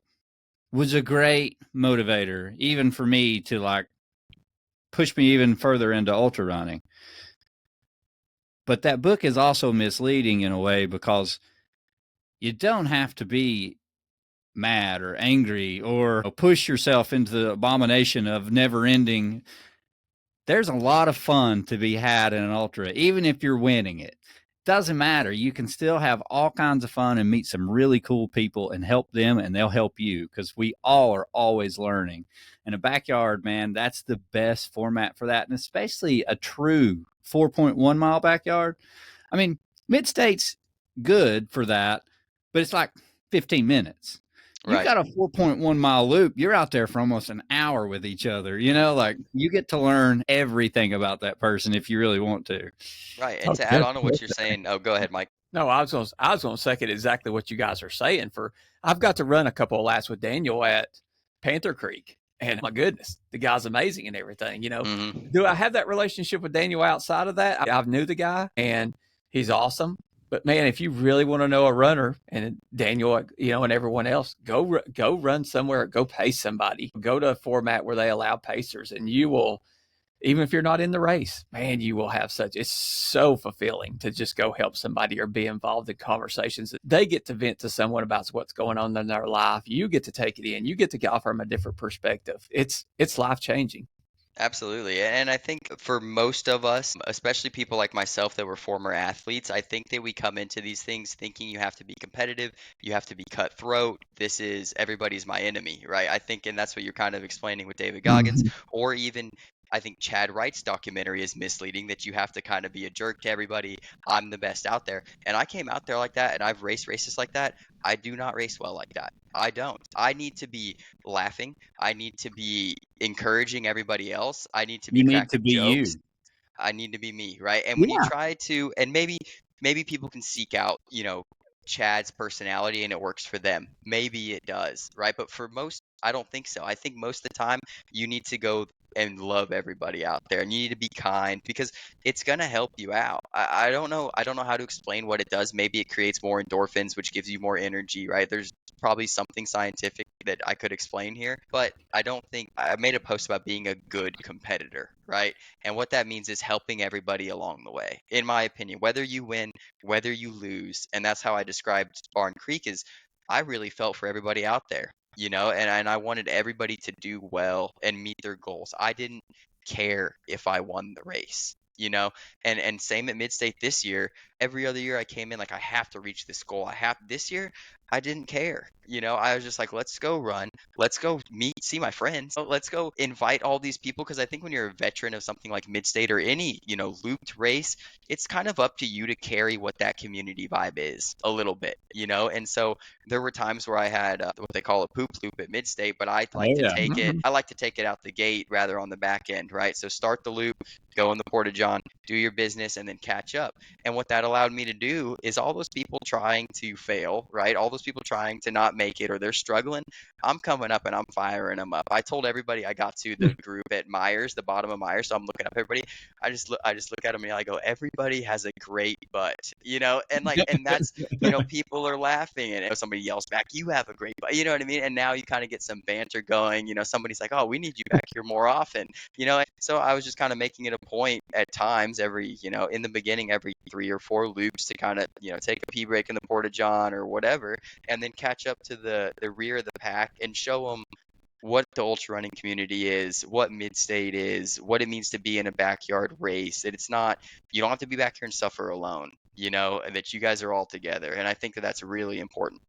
was a great motivator, even for me to like push me even further into ultra running. But that book is also misleading in a way because you don't have to be mad or angry or push yourself into the abomination of never ending. There's a lot of fun to be had in an ultra, even if you're winning it. Doesn't matter. You can still have all kinds of fun and meet some really cool people and help them, and they'll help you because we all are always learning. And a backyard, man, that's the best format for that. And especially a true 4.1 mile backyard. I mean, Mid-State's good for that, but it's like 15 minutes. You've Right. got a 4.1 mile loop. You're out there for almost an hour with each other. Like you get to learn everything about that person if you really want to. Right. And to add on to what you're saying, oh, go ahead, Mike. No, I was going to second exactly what you guys are saying. I've got to run a couple of laps with Daniel at Panther Creek, and my goodness, the guy's amazing and everything. Mm-hmm. Do I have that relationship with Daniel outside of that? I've knew the guy, and he's awesome. But man, if you really want to know a runner, and Daniel, and everyone else, go run somewhere, go pace somebody, go to a format where they allow pacers, and you will. Even if you're not in the race, man, you will have it's so fulfilling to just go help somebody or be involved in conversations that they get to vent to someone about what's going on in their life. You get to take it in. You get to offer them a different perspective. It's life-changing. Absolutely. And I think for most of us, especially people like myself that were former athletes, I think that we come into these things thinking you have to be competitive, you have to be cutthroat. This is everybody's my enemy, right? I think, and that's what you're kind of explaining with David Goggins, or even I think Chad Wright's documentary is misleading that you have to kind of be a jerk to everybody. I'm the best out there. And I came out there like that, and I've raced races like that. I do not race well like that. I don't. I need to be laughing. I need to be encouraging everybody else. I need to be You need cracking to be jokes. you. I need to be me, right? And when you Yeah. try to, and maybe people can seek out, Chad's personality and it works for them. Maybe it does, right? But for most, I don't think so. I think most of the time you need to go and love everybody out there, and you need to be kind because it's gonna help you out. I don't know. I don't know how to explain what it does. Maybe it creates more endorphins, which gives you more energy, right? There's probably something scientific that I could explain here, but I don't think I made a post about being a good competitor, right? And what that means is helping everybody along the way, in my opinion, whether you win, whether you lose. And that's how I described Barn Creek is I really felt for everybody out there, and I wanted everybody to do well and meet their goals. I didn't care if I won the race. you know, and same at Mid-State this year. Every other year I came in like I have to reach this goal. This year I didn't care. You know, I was just like, let's go run. Let's go see my friends. Let's go invite all these people. Because I think when you're a veteran of something like Mid-State or any, you know, looped race, it's kind of up to you to carry what that community vibe is a little bit, you know? And so there were times where I had what they call a poop loop at Mid-State, but I like to yeah. take it. I like to take it out the gate rather on the back end, right? So start the loop, go in the Porta John, do your business, and then catch up. And what that allowed me to do is all those people trying to fail, right? All those people trying to not make it or they're struggling, I'm coming up and I'm firing them up. I told everybody I got to the group at Myers, the bottom of Myers, so I'm looking up everybody. I just look at them and I go, everybody has a great butt, you know, and like, and that's, you know, people are laughing and somebody yells back, you have a great butt, you know what I mean? And now you kind of get some banter going, you know, somebody's like, oh, we need you back here more often, you know? So I was just kind of making it a point at times every, you know, in the beginning, every 3 or 4 loops to kind of, you know, take a pee break in the Porta John or whatever, and then catch up to the rear of the pack and show them what the ultra running community is, what Mid-State is, what it means to be in a backyard race. That it's not, you don't have to be back here and suffer alone, you know, and that you guys are all together. And I think that that's really important.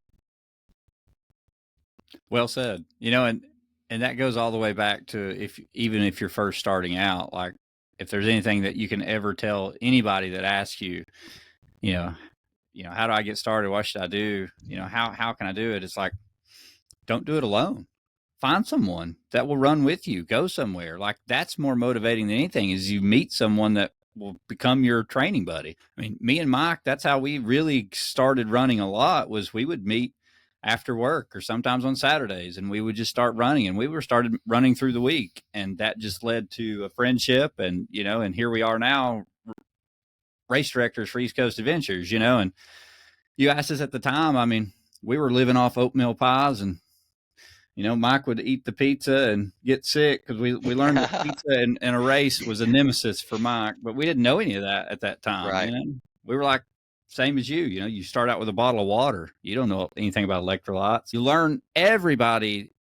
Well said. You know, and that goes all the way back to even if you're first starting out, like if there's anything that you can ever tell anybody that asks you, you know, how do I get started? What should I do? You know, how can I do it? It's like, don't do it alone. Find someone that will run with you. Go somewhere. Like that's more motivating than anything is you meet someone that will become your training buddy. I mean, me and Mike, that's how we really started running a lot was we would meet after work or sometimes on Saturdays and we would just start running and we started running through the week. And that just led to a friendship and, you know, and here we are now race directors for East Coast Adventures, you know, and you asked us at the time, I mean, we were living off oatmeal pies and, you know, Mike would eat the pizza and get sick because we learned that pizza in a race was a nemesis for Mike, but we didn't know any of that at that time. Right. You know? We were like, same as you know, you start out with a bottle of water. You don't know anything about electrolytes. You learn, everybody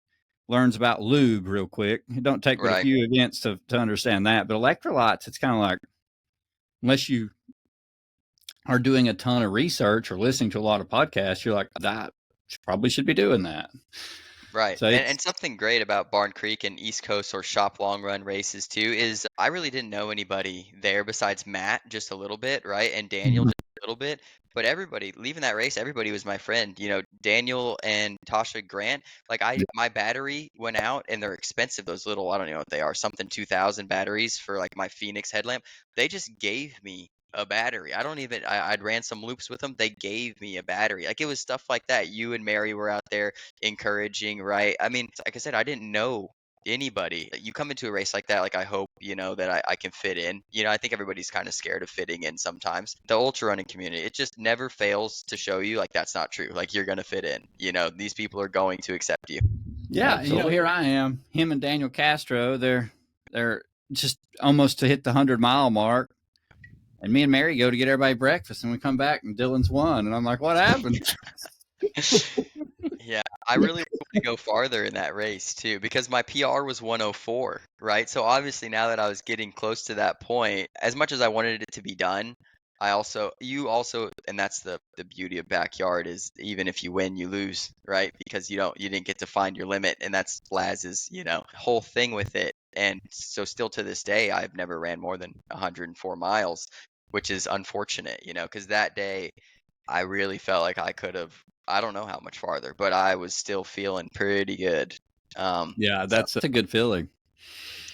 learns about lube real quick. It don't take but a few events to understand that. But electrolytes, it's kind of like, unless you are doing a ton of research or listening to a lot of podcasts, you're like, that probably should be doing that. Right. So and something great about Barn Creek and East Coast or shop long run races too is I really didn't know anybody there besides Matt just a little bit, right? And Daniel just a little bit. But everybody leaving that race, everybody was my friend. You know, Daniel and Tasha Grant, like my battery went out and they're expensive, those little, I don't know what they are, something 2000 batteries for like my Phoenix headlamp. They just gave me a battery. I'd ran some loops with them. They gave me a battery. Like it was stuff like that. You and Mary were out there encouraging, right? I mean, like I said, I didn't know anybody. You come into a race like that, like I hope, you know, that I can fit in. You know, I think everybody's kind of scared of fitting in sometimes. The ultra running community, it just never fails to show you like that's not true. Like you're going to fit in. You know, these people are going to accept you. Yeah, absolutely. You know, here I am, him and Daniel Castro, they're just almost to hit the 100-mile mark. And me and Mary go to get everybody breakfast, and we come back, and Dylan's won. And I'm like, what happened? Yeah, I really want to go farther in that race, too, because my PR was 104, right? So obviously now that I was getting close to that point, as much as I wanted it to be done, you also, and that's the beauty of backyard is even if you win, you lose, right? Because you didn't get to find your limit, and that's Laz's, you know, whole thing with it. And so still to this day, I've never ran more than 104 miles, which is unfortunate, you know, because that day I really felt like I could have, I don't know how much farther, but I was still feeling pretty good. Yeah, that's a good feeling.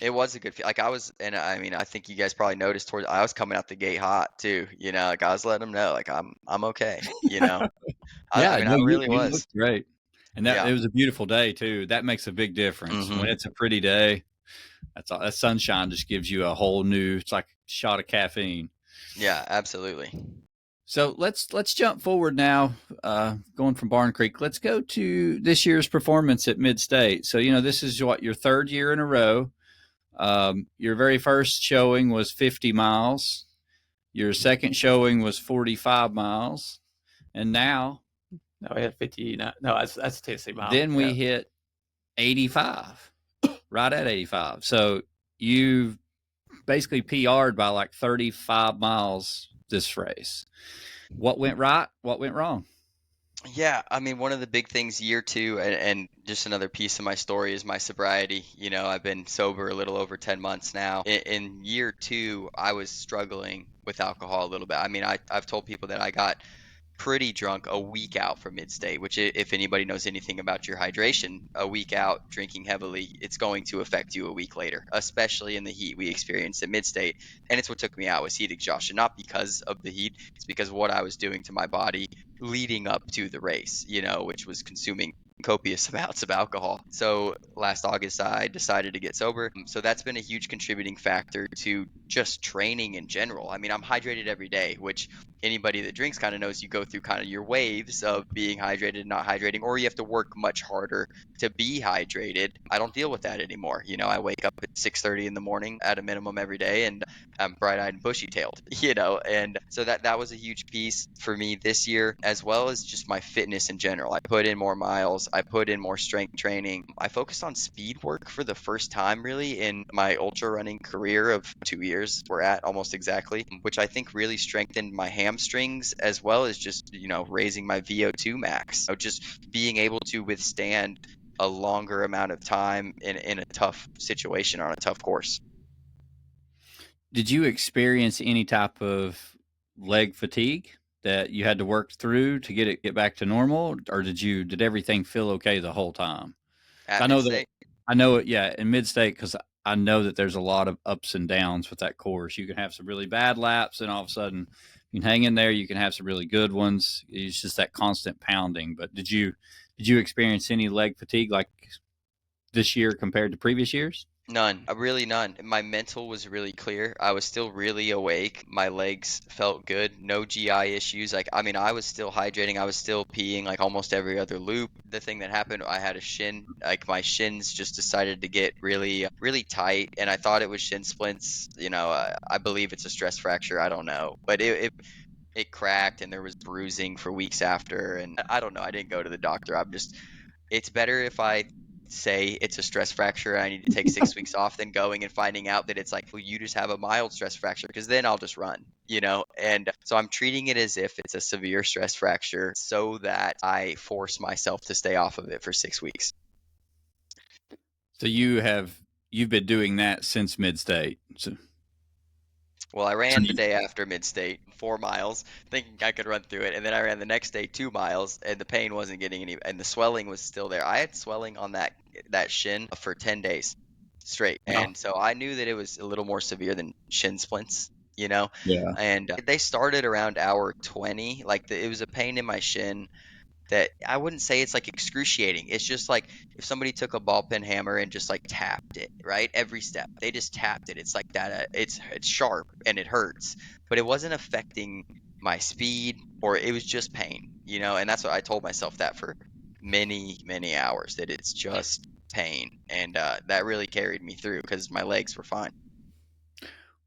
It was a good feel. Like I was, and I mean, I think you guys probably noticed I was coming out the gate hot too, you know, like I was letting them know, like I'm okay, you know. Yeah, I really was. You looked great. And it was a beautiful day too. That makes a big difference. When it's a pretty day, that sunshine just gives you a whole new, it's like a shot of caffeine. Yeah, absolutely. So let's jump forward now, going from Barn Creek. Let's go to this year's performance at Mid-State. So, you know, this is your third year in a row. Your very first showing was 50 miles. Your second showing was 45 miles. And now. No, we had 50. No, that's Tennessee miles. Then we hit 85, right at 85. So you basically PR'd by like 35 miles this race. What went right? What went wrong? Yeah, I mean, one of the big things year two, and just another piece of my story is my sobriety. I've been sober a little over 10 months now. In year two, I was struggling with alcohol a little bit. I mean, I've told people that I got pretty drunk a week out from mid-state, which if anybody knows anything about your hydration, a week out drinking heavily, it's going to affect you a week later, especially in the heat we experienced at mid-state. And it's what took me out was heat exhaustion, not because of the heat, it's because of what I was doing to my body leading up to the race, which was consuming copious amounts of alcohol. So last August, I decided to get sober. So that's been a huge contributing factor to just training in general. I mean, I'm hydrated every day, which anybody that drinks kind of knows you go through kind of your waves of being hydrated and not hydrating, or you have to work much harder to be hydrated. I don't deal with that anymore. I wake up at 6:30 in the morning at a minimum every day, and I'm bright-eyed and bushy-tailed, and so that was a huge piece for me this year, as well as just my fitness in general. I put in more miles, I put in more strength training. I focused on speed work for the first time really in my ultra running career of 2 years. We're at almost exactly, which I think really strengthened my hamstrings as well as just, raising my VO2 max. So just being able to withstand a longer amount of time in a tough situation on a tough course. Did you experience any type of leg fatigue that you had to work through to get back to normal, or did everything feel okay the whole time? At I know that mid-state, I know it, yeah, in mid-state, because I know that there's a lot of ups and downs with that course. You can have some really bad laps, and all of a sudden you can hang in there. You can have some really good ones. It's just that constant pounding. But did you experience any leg fatigue like this year compared to previous years? none, really none. My mental was really clear. I was still really awake. My legs felt good. No GI issues. Like, I mean, I was still hydrating. I was still peeing like almost every other loop. The thing that happened, I had a shin, like my shins just decided to get really, really tight. And I thought it was shin splints. I believe it's a stress fracture. I don't know. But it cracked and there was bruising for weeks after. And I don't know. I didn't go to the doctor. It's better if I say it's a stress fracture and I need to take 6 weeks off than going and finding out that it's like, well, you just have a mild stress fracture, because then I'll just run, and so I'm treating it as if it's a severe stress fracture so that I force myself to stay off of it for 6 weeks. So you've been doing that since mid-state. So Well, I ran the day after mid-state 4 miles thinking I could run through it, and then I ran the next day 2 miles and the pain wasn't getting any, and the swelling was still there. I had swelling on that shin for 10 days straight, and so I knew that it was a little more severe than shin splints, yeah. and they started around hour 20. Like, it was a pain in my shin that I wouldn't say it's like excruciating. It's just like if somebody took a ball peen hammer and just like tapped it, right? Every step. They just tapped it. It's like that. It's sharp and it hurts, but it wasn't affecting my speed, or it was just pain, and that's what I told myself that for many, many hours, that it's just pain. And that really carried me through because my legs were fine.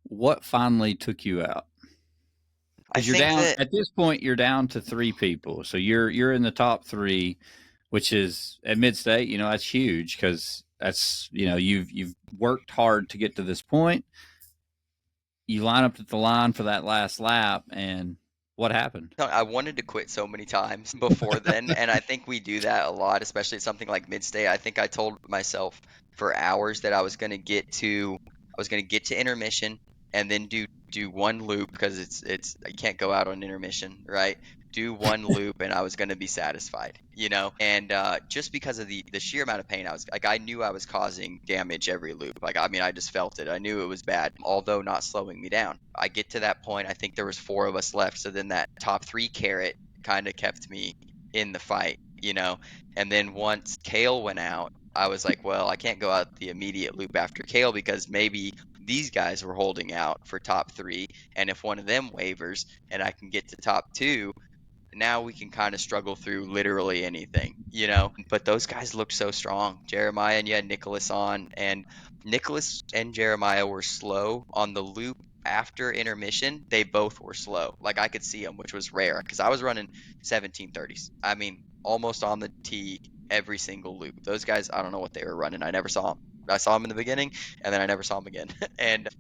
What finally took you out? I Because you're think down that at this point. You're down to 3 people, so you're in the top 3, which is at mid-state. That's huge because that's you've worked hard to get to this point. You line up at the line for that last lap, and what happened? I wanted to quit so many times before then, and I think we do that a lot, especially at something like mid-state. I think I told myself for hours that I was going to get to intermission and then do one loop, because it's you can't go out on intermission, right? Do one loop and I was going to be satisfied, and just because of the sheer amount of pain, I was like, I knew I was causing damage every loop. Like, I mean, I just felt it. I knew it was bad, although not slowing me down. I get to that point, I think there was 4 of us left, so then that top 3 carrot kind of kept me in the fight, and then once Kale went out, I was like, well, I can't go out the immediate loop after Kale because maybe these guys were holding out for top 3, and if one of them wavers and I can get to top 2, now we can kind of struggle through literally anything, But those guys looked so strong. Jeremiah, and you had Nicholas on, and Nicholas and Jeremiah were slow on the loop after intermission. They both were slow. Like, I could see them, which was rare because I was running 17:30s. I mean, almost on the tee every single loop. Those guys, I don't know what they were running. I never saw them. I saw him in the beginning, and then I never saw him again.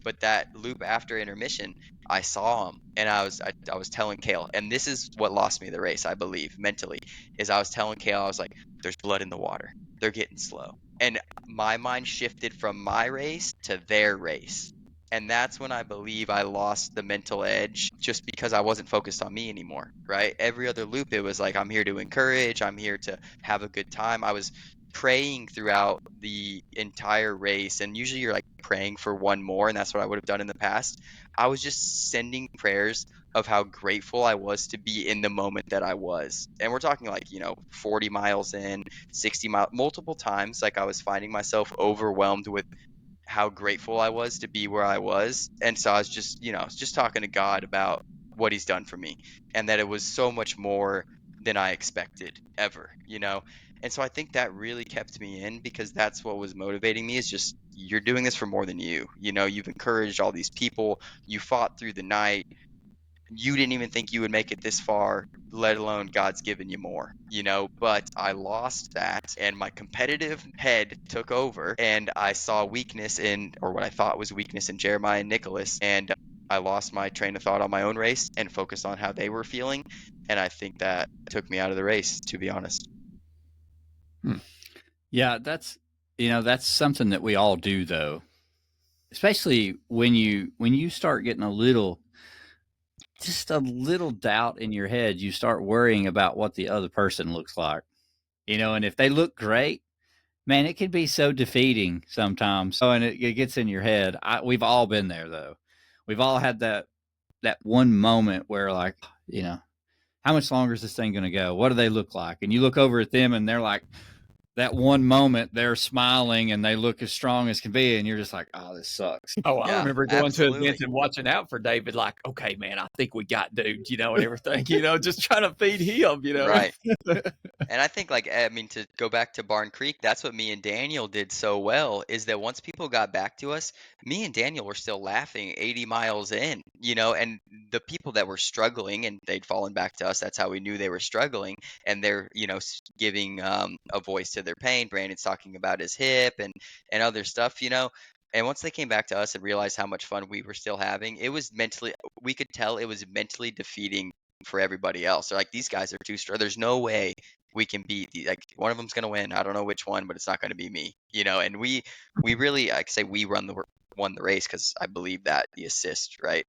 But that loop after intermission, I saw him, and I was telling Kale, and this is what lost me the race, I believe, mentally, is I was telling Kale, I was like, there's blood in the water. They're getting slow. And my mind shifted from my race to their race. And that's when I believe I lost the mental edge, just because I wasn't focused on me anymore, right? Every other loop, it was like, I'm here to encourage, I'm here to have a good time. I was praying throughout the entire race, and usually you're like praying for one more, and that's what I would have done in the past. I was just sending prayers of how grateful I was to be in the moment that I was. And we're talking like, 40 miles in, 60 miles, multiple times, like I was finding myself overwhelmed with how grateful I was to be where I was. And so I was just, just talking to God about what he's done for me, and that it was so much more than I expected ever. And so I think that really kept me in, because that's what was motivating me, is just, you're doing this for more than you. You've encouraged all these people, you fought through the night, you didn't even think you would make it this far, let alone God's given you more, but I lost that, and my competitive head took over, and I saw weakness in, or what I thought was weakness in, Jeremiah and Nicholas, and I lost my train of thought on my own race and focused on how they were feeling, and I think that took me out of the race, to be honest. Yeah, that's something that we all do, though, especially when you start getting just a little doubt in your head. You start worrying about what the other person looks like, and if they look great, man, it can be so defeating sometimes. And it gets in your head. We've all been there, though. We've all had that one moment where, like, how much longer is this thing going to go? What do they look like? And you look over at them, and they're like, that one moment they're smiling and they look as strong as can be, and you're just like, oh, this sucks. Oh, I Yeah, remember going absolutely. to events and watching out for David, like, okay, man, I think we got dude, and everything, just trying to feed him, Right. And I think, like, I mean, to go back to Barn Creek, that's what me and Daniel did so well, is that once people got back to us, me and Daniel were still laughing 80 miles in, and the people that were struggling, and they'd fallen back to us, that's how we knew they were struggling, and they're, giving a voice to their pain. Brandon's talking about his hip and other stuff, And once they came back to us and realized how much fun we were still having, we could tell it was mentally defeating for everybody else. They're like, these guys are too strong. There's no way we can beat like, one of them's going to win. I don't know which one, but it's not going to be me, and we really, I say we won the race, because I believe that the assist, right?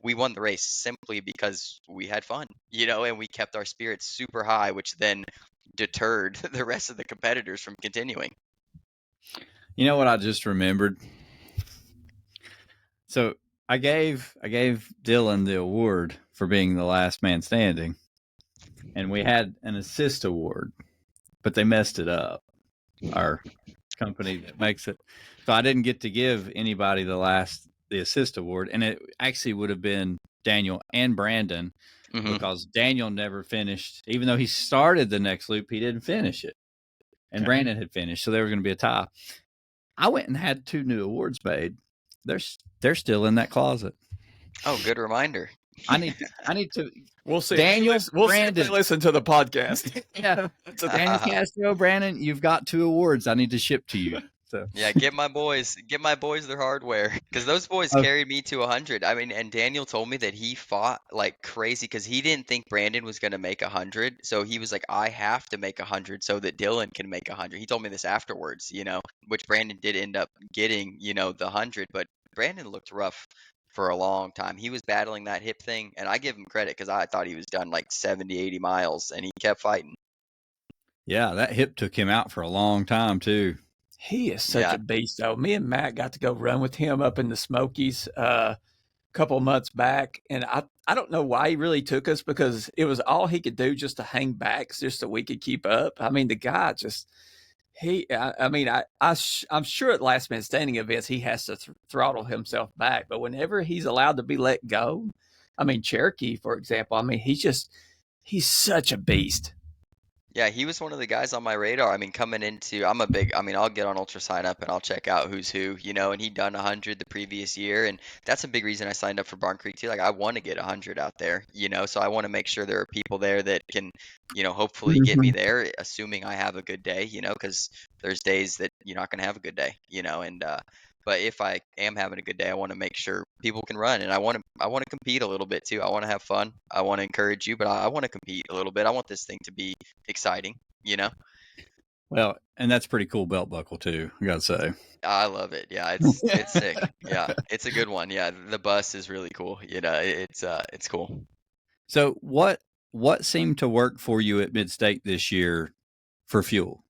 We won the race simply because we had fun, and we kept our spirits super high, which then deterred the rest of the competitors from continuing. You know what I just remembered? So I gave Dylan the award for being the last man standing, and we had an assist award, but they messed it up. Our company that makes it, so I didn't get to give anybody the assist award, and it actually would have been Daniel and Brandon, because Daniel never finished, even though he started the next loop, he didn't finish it, and Brandon had finished, so there was going to be a tie. I went and had 2 new awards made. They're still in that closet. Oh, good reminder. I need to. We'll see. Daniel, we'll Brandon, see if they listen to the podcast. Yeah, Daniel Castro, Brandon, you've got 2 awards I need to ship to you. So yeah, get my boys their hardware, because those boys carried me to 100. I mean, and Daniel told me that he fought like crazy, because he didn't think Brandon was going to make 100. So he was like, I have to make 100 so that Dylan can make 100. He told me this afterwards, which Brandon did end up getting, the 100, but Brandon looked rough for a long time. He was battling that hip thing, and I give him credit, because I thought he was done like 70, 80 miles, and he kept fighting. Yeah, that hip took him out for a long time too. He is such a beast, though. Me and Matt got to go run with him up in the Smokies a couple months back, and I don't know why he really took us, because it was all he could do just to hang back, just so we could keep up. I mean, the guy just I'm sure at last man standing events he has to throttle himself back, but whenever he's allowed to be let go, I mean, Cherokee, for example, I mean, he's such a beast. Yeah, he was one of the guys on my radar. I mean, coming into, I'll get on Ultra Sign Up and I'll check out who's who, and he'd done 100 the previous year. And that's a big reason I signed up for Barn Creek too. Like, I want to get 100 out there, so I want to make sure there are people there that can, hopefully get me there, assuming I have a good day, because there's days that you're not going to have a good day, but if I am having a good day, I want to make sure people can run, and I want to compete a little bit too. I want to have fun. I want to encourage you, but I want to compete a little bit. I want this thing to be exciting, Well, and that's pretty cool belt buckle too, I gotta say. I love it. Yeah, it's sick. Yeah, it's a good one. Yeah, the bus is really cool. It's cool. So what seemed to work for you at Mid-State this year for fuel?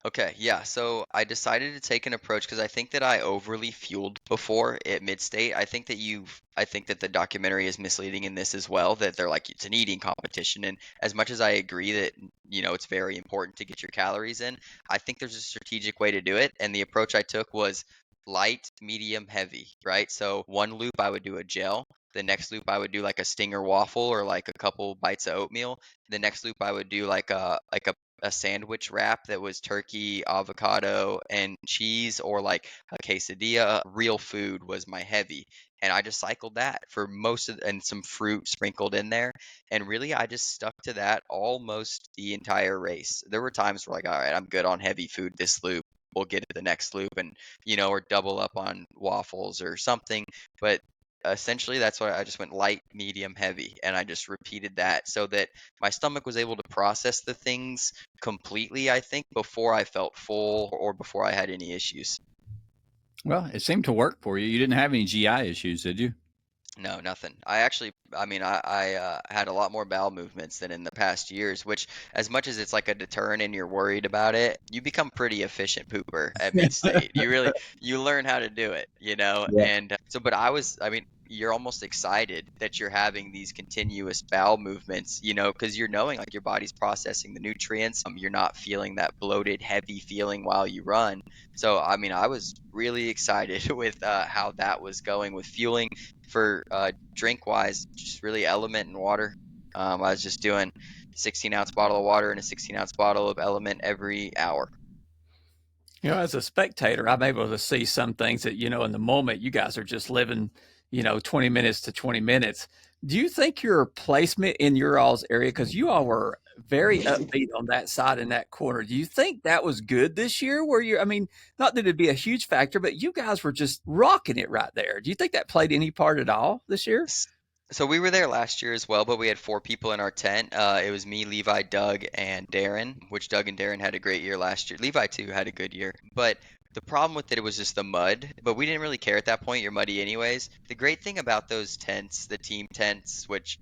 Okay, yeah. So I decided to take an approach because I think that I overly fueled before at Mid-State. I think that the documentary is misleading in this as well, that they're like it's an eating competition. And as much as I agree that, it's very important to get your calories in, I think there's a strategic way to do it. And the approach I took was light, medium, heavy, right? So one loop I would do a gel. The next loop I would do like a stinger waffle or like a couple bites of oatmeal. The next loop I would do like a sandwich wrap that was turkey, avocado, and cheese, or like a quesadilla. Real food was my heavy. And I just cycled that for and some fruit sprinkled in there. And really, I just stuck to that almost the entire race. There were times where, like, all right, I'm good on heavy food this loop. We'll get to the next loop and, or double up on waffles or something. But essentially that's why I just went light, medium, heavy, and I just repeated that so that my stomach was able to process the things completely, I think, before I felt full or before I had any issues. Well, it seemed to work for you. You didn't have any GI issues, did you? No, nothing. I had a lot more bowel movements than in the past years, which, as much as it's like a deterrent and you're worried about it, you become pretty efficient pooper at Mid-State. You learn how to do it, Yeah. And but you're almost excited that you're having these continuous bowel movements, because you're knowing like your body's processing the nutrients. You're not feeling that bloated, heavy feeling while you run. So, I was really excited with how that was going with fueling. For drink wise, just really Element and water. I was just doing 16-ounce bottle of water and a 16-ounce bottle of Element every hour. As a spectator, I'm able to see some things that, in the moment you guys are just living, 20 minutes to 20 minutes. Do you think your placement in your all's area, because you all were very upbeat on that side in that corner, do you think that was good this year where not that it'd be a huge factor, but you guys were just rocking it right there. Do you think that played any part at all this year? So we were there last year as well, but we had 4 people in our tent. It was me, Levi, Doug, and Darren, which Doug and Darren had a great year last year. Levi, too, had a good year. But the problem with it was just the mud, but we didn't really care at that point. You're muddy anyways. The great thing about those tents, the team tents, which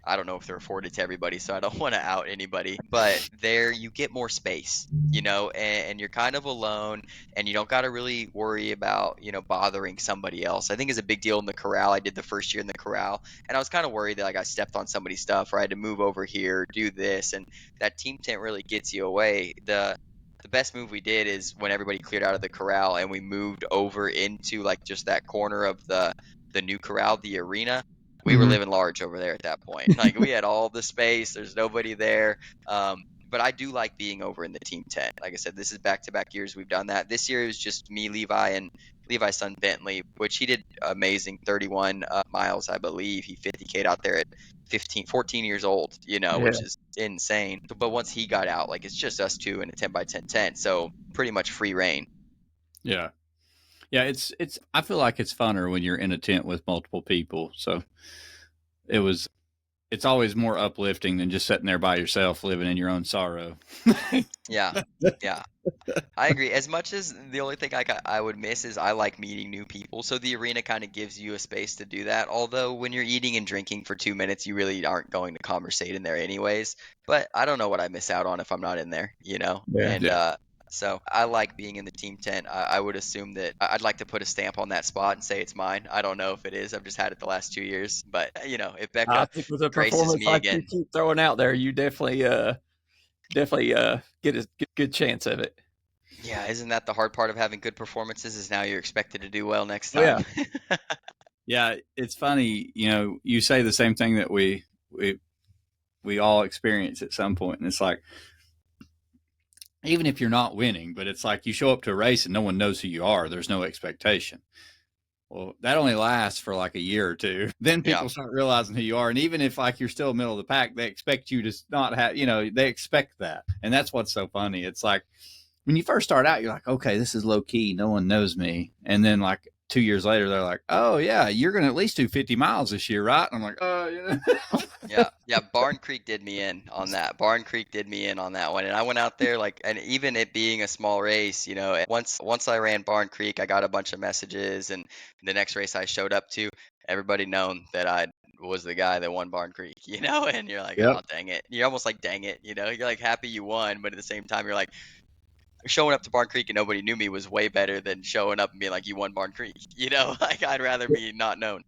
I don't know if they're afforded to everybody, so I don't want to out anybody, but there you get more space, and you're kind of alone, and you don't got to really worry about, bothering somebody else. I think is a big deal in the corral. I did the first year in the corral, and I was kind of worried that like I stepped on somebody's stuff or I had to move over here, do this, and that team tent really gets you away. The best move we did is when everybody cleared out of the corral and we moved over into like just that corner of the new corral, the arena. We were living large over there at that point. Like we had all the space. There's nobody there. But I do like being over in the team tent. Like I said, this is back-to-back years we've done that. This year it was just me, Levi, and Levi's son Bentley, which he did amazing 31 miles, I believe. He 50K'd out there at 14 years old, which is insane. But once he got out, like it's just us two in a 10x10 tent. So pretty much free reign. Yeah. Yeah, it's I feel like it's funner when you're in a tent with multiple people. So it's always more uplifting than just sitting there by yourself living in your own sorrow. Yeah. I agree. As much as the only thing I would miss is I like meeting new people. So the arena kind of gives you a space to do that. Although when you're eating and drinking for 2 minutes, you really aren't going to conversate in there anyways. But I don't know what I miss out on if I'm not in there, So I like being in the team tent. I would assume that I'd like to put a stamp on that spot and say it's mine. I don't know if it is. I've just had it the last 2 years. But, if Becca with a graces performance me like again. you keep throwing out there, you definitely get a good chance of it. Yeah, isn't that the hard part of having good performances is now you're expected to do well next time? Yeah, it's funny. You say the same thing that we we all experience at some point. And it's like, even if you're not winning, but it's like you show up to a race and no one knows who you are. There's no expectation. Well, that only lasts for like a year or two. Then people start realizing who you are. And even if like you're still middle of the pack, they expect you to not have, they expect that. And that's what's so funny. It's like when you first start out, you're like, okay, this is low key. No one knows me. And then like 2 years later, they're like, oh yeah, you're going to at least do 50 miles this year, right? And I'm like, oh yeah. Yeah. Barn Creek did me in on that. Barn Creek did me in on that one. And I went out there and even it being a small race, once I ran Barn Creek, I got a bunch of messages, and the next race I showed up to, everybody known that I was the guy that won Barn Creek, and you're like, oh, dang it. You're almost like, dang it, you're like happy you won, but at the same time, you're like, showing up to Barn Creek and nobody knew me was way better than showing up and being like, you won Barn Creek. Like I'd rather be not known.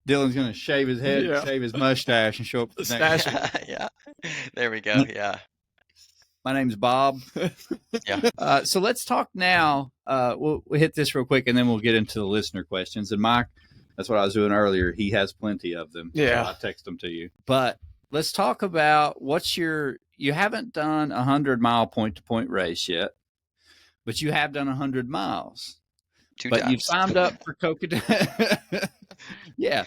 Dylan's going to shave his head, shave his mustache, and show up to the next. Yeah. There we go. Yeah. My name's Bob. Yeah. So let's talk now. We'll hit this real quick and then we'll get into the listener questions. And Mike, that's what I was doing earlier. He has plenty of them. Yeah. So I'll text them to you. But let's talk about you haven't done 100-mile point-to-point race yet. But you have done 100 miles. But you've signed up for Cocodona. Yeah.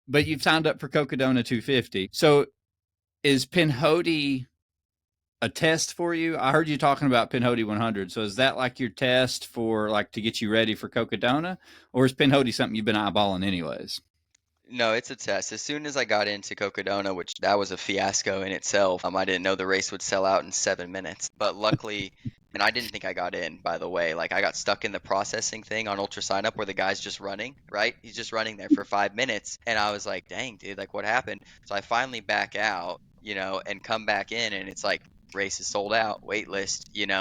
But you've signed up for Cocodona 250. So is Pinhoti a test for you? I heard you talking about Pinhoti 100. So is that like your test for like to get you ready for Cocodona? Or is Pinhoti something you've been eyeballing anyways? No, it's a test. As soon as I got into Cocodona, which that was a fiasco in itself, I didn't know the race would sell out in 7 minutes. But luckily, and I didn't think I got in, by the way. Like I got stuck in the processing thing on Ultra Sign Up where the guy's just running, right? He's just running there for 5 minutes. And I was like, dang, dude, like what happened? So I finally back out, and come back in, and it's like, race is sold out, wait list, and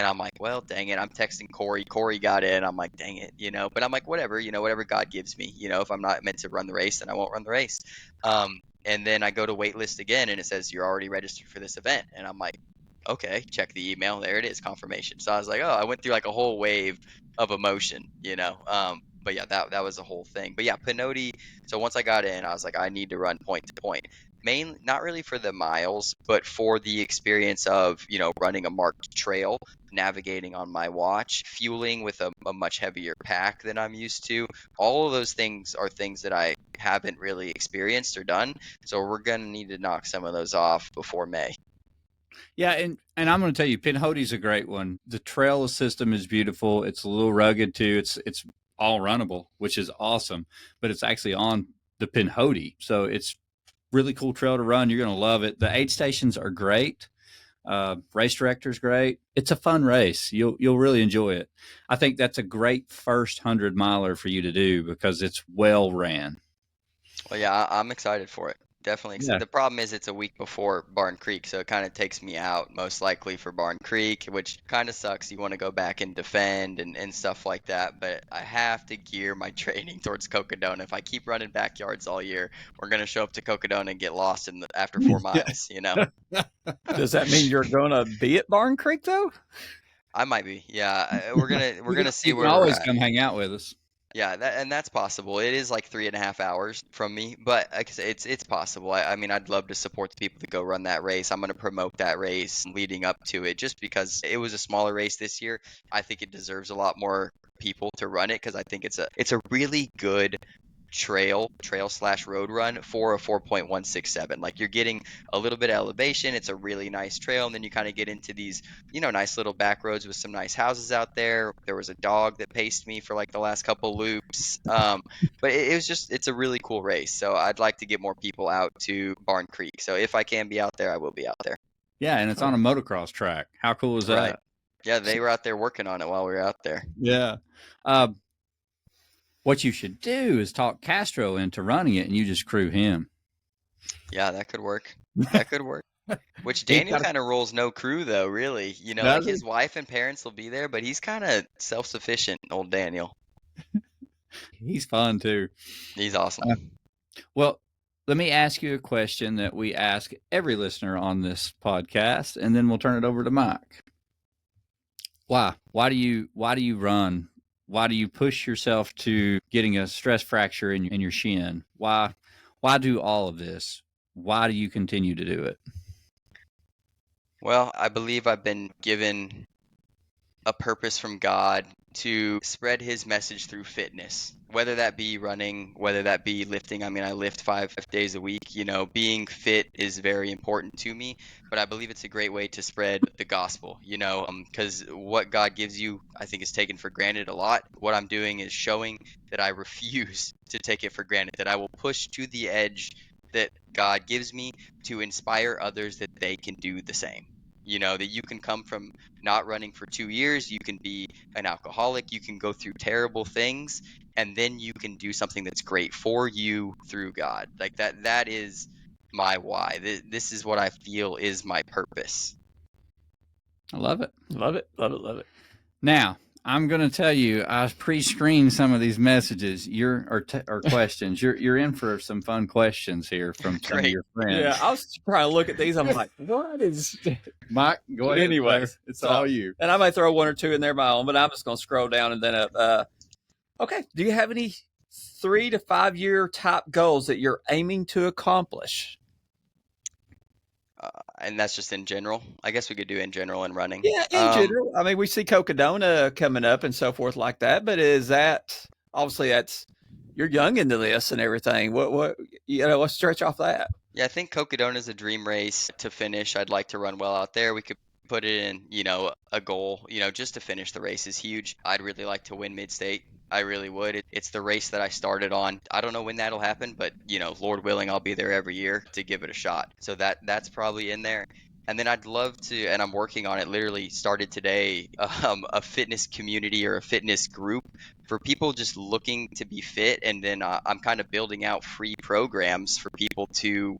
I'm like, well, dang it. I'm texting Corey got in. I'm like, dang it, but I'm like, whatever, whatever God gives me, if I'm not meant to run the race, then I won't run the race. And then I go to wait list again, and it says you're already registered for this event, and I'm like, okay, check the email, there it is, confirmation. So I was like, oh, I went through like a whole wave of emotion, but yeah, that was the whole thing. But yeah, Pinhoti, so once I got in, I was like, I need to run point to point. Mainly, not really for the miles, but for the experience of, running a marked trail, navigating on my watch, fueling with a much heavier pack than I'm used to. All of those things are things that I haven't really experienced or done. So we're going to need to knock some of those off before May. Yeah, and I'm going to tell you, Pinhoti's a great one. The trail system is beautiful. It's a little rugged too. It's all runnable, which is awesome. But it's actually on the Pinhoti, so it's really cool trail to run. You're going to love it. The aid stations are great. Race director's great. It's a fun race. You'll really enjoy it. I think that's a great first 100-miler for you to do because it's well ran. Well, yeah, I'm excited for it. Definitely excited. Yeah. The problem is it's a week before Barn Creek, so it kind of takes me out most likely for Barn Creek, which kind of sucks. You want to go back and defend and stuff like that, but I have to gear my training towards Cocodona. If I keep running backyards all year, we're going to show up to Cocodona and get lost after 4 miles, Does that mean you're going to be at Barn Creek though? I might be. Yeah, we're gonna see you where can we're always at. come hang out with us. Yeah, that's possible. It is like 3.5 hours from me, but like I said, it's possible. I mean, I'd love to support the people that go run that race. I'm going to promote that race leading up to it just because it was a smaller race this year. I think it deserves a lot more people to run it because I think it's a really good trail / road run for a 4.167. Like you're getting a little bit of elevation. It's a really nice trail, and then you kind of get into these nice little back roads with some nice houses out there. There was a dog that paced me for like the last couple loops, but it's a really cool race. So I'd like to get more people out to Barn Creek. So if I can be out there, I will be out there. Yeah, and it's on a motocross track. How cool is that? Right. Yeah, they were out there working on it while we were out there. Yeah. What you should do is talk Castro into running it, and you just crew him. Yeah, that could work. That could work. Which Daniel kind of rolls no crew, though, really. Like his wife and parents will be there, but he's kind of self-sufficient, old Daniel. He's fun, too. He's awesome. Well, let me ask you a question that we ask every listener on this podcast, and then we'll turn it over to Mike. Why? Why do you run? Why do you push yourself to getting a stress fracture in your shin? Why do all of this? why do you continue to do it? Well, I believe I've been given a purpose from God to spread his message through fitness, whether that be running, whether that be lifting. I mean, I lift 5 days a week. Being fit is very important to me, but I believe it's a great way to spread the gospel, because what God gives you, I think, is taken for granted a lot. What I'm doing is showing that I refuse to take it for granted, that I will push to the edge that God gives me to inspire others that they can do the same. That you can come from not running for 2 years, you can be an alcoholic, you can go through terrible things, and then you can do something that's great for you through God. Like that is my why. This is what I feel is my purpose. I love it. Love it. Love it. Love it. Now, I'm going to tell you, I pre-screened some of these messages or questions. You're in for some fun questions here from some of Great. your friends. Yeah, I was trying to look at these. I'm like, what is... Mike, go ahead. Anyways, it's so- all you. And I might throw one or two in there of my own, but I'm just going to scroll down and then up. Okay, do you have any 3 to 5 year type goals that you're aiming to accomplish? And that's just in general. I guess we could do in general and running. Yeah, in general. I mean, we see Cocodona coming up and so forth like that, but is that obviously you're young into this and everything. What let's stretch off that. Yeah, I think Cocodona is a dream race to finish. I'd like to run well out there. We could put it in, a goal, just to finish the race is huge. I'd really like to win mid-state. I really would. It's the race that I started on. I don't know when that'll happen, but, Lord willing, I'll be there every year to give it a shot. So that's probably in there. And then I'd love to, and I'm working on it, literally started today, a fitness community or a fitness group for people just looking to be fit. And then I'm kind of building out free programs for people to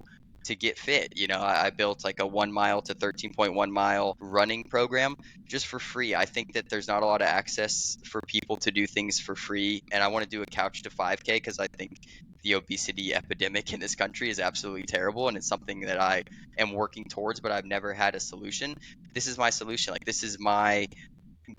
get fit. I built like a 1 mile to 13.1 mile running program just for free. I think that there's not a lot of access for people to do things for free. And I want to do a couch to 5K because I think the obesity epidemic in this country is absolutely terrible. And it's something that I am working towards, but I've never had a solution. This is my solution. Like, this is my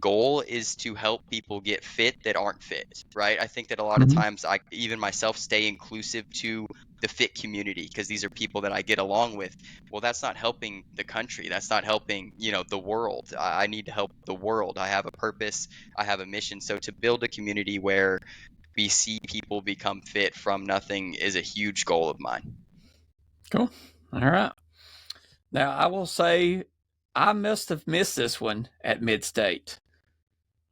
goal, is to help people get fit that aren't fit, right? I think that a lot of times I, even myself, stay inclusive to the fit community because these are people that I get along with. Well, that's not helping the country. That's not helping, the world. I need to help the world. I have a purpose. I have a mission. So to build a community where we see people become fit from nothing is a huge goal of mine. Cool. All right. Now, I will say I must have missed this one at Mid-State.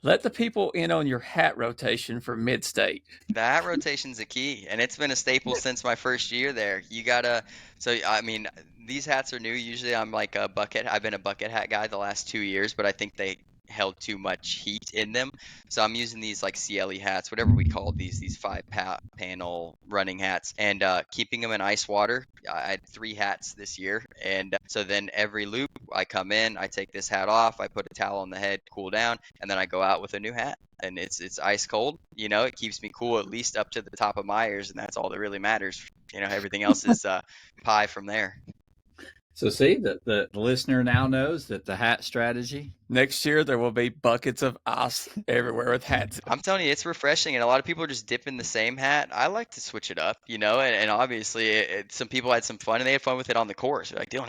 Let the people in on your hat rotation for Mid-State. The hat rotation's a key, and it's been a staple since my first year there. You gotta, so I mean, these hats are new. Usually I'm like a bucket. I've been a bucket hat guy the last 2 years, but I think they held too much heat in them. So I'm using these like CLE hats, whatever we call these 5-panel running hats, and keeping them in ice water. I had 3 hats this year, and so then every loop I come in, I take this hat off, I put a towel on the head, cool down, and then I go out with a new hat. And it's ice cold. It keeps me cool at least up to the top of my ears, and that's all that really matters. Everything else is pie from there. So see, the listener now knows that the hat strategy. Next year, there will be buckets of ice everywhere with hats. I'm telling you, it's refreshing, and a lot of people are just dipping the same hat. I like to switch it up, and obviously some people had some fun, and they had fun with it on the course. They're like, Dylan,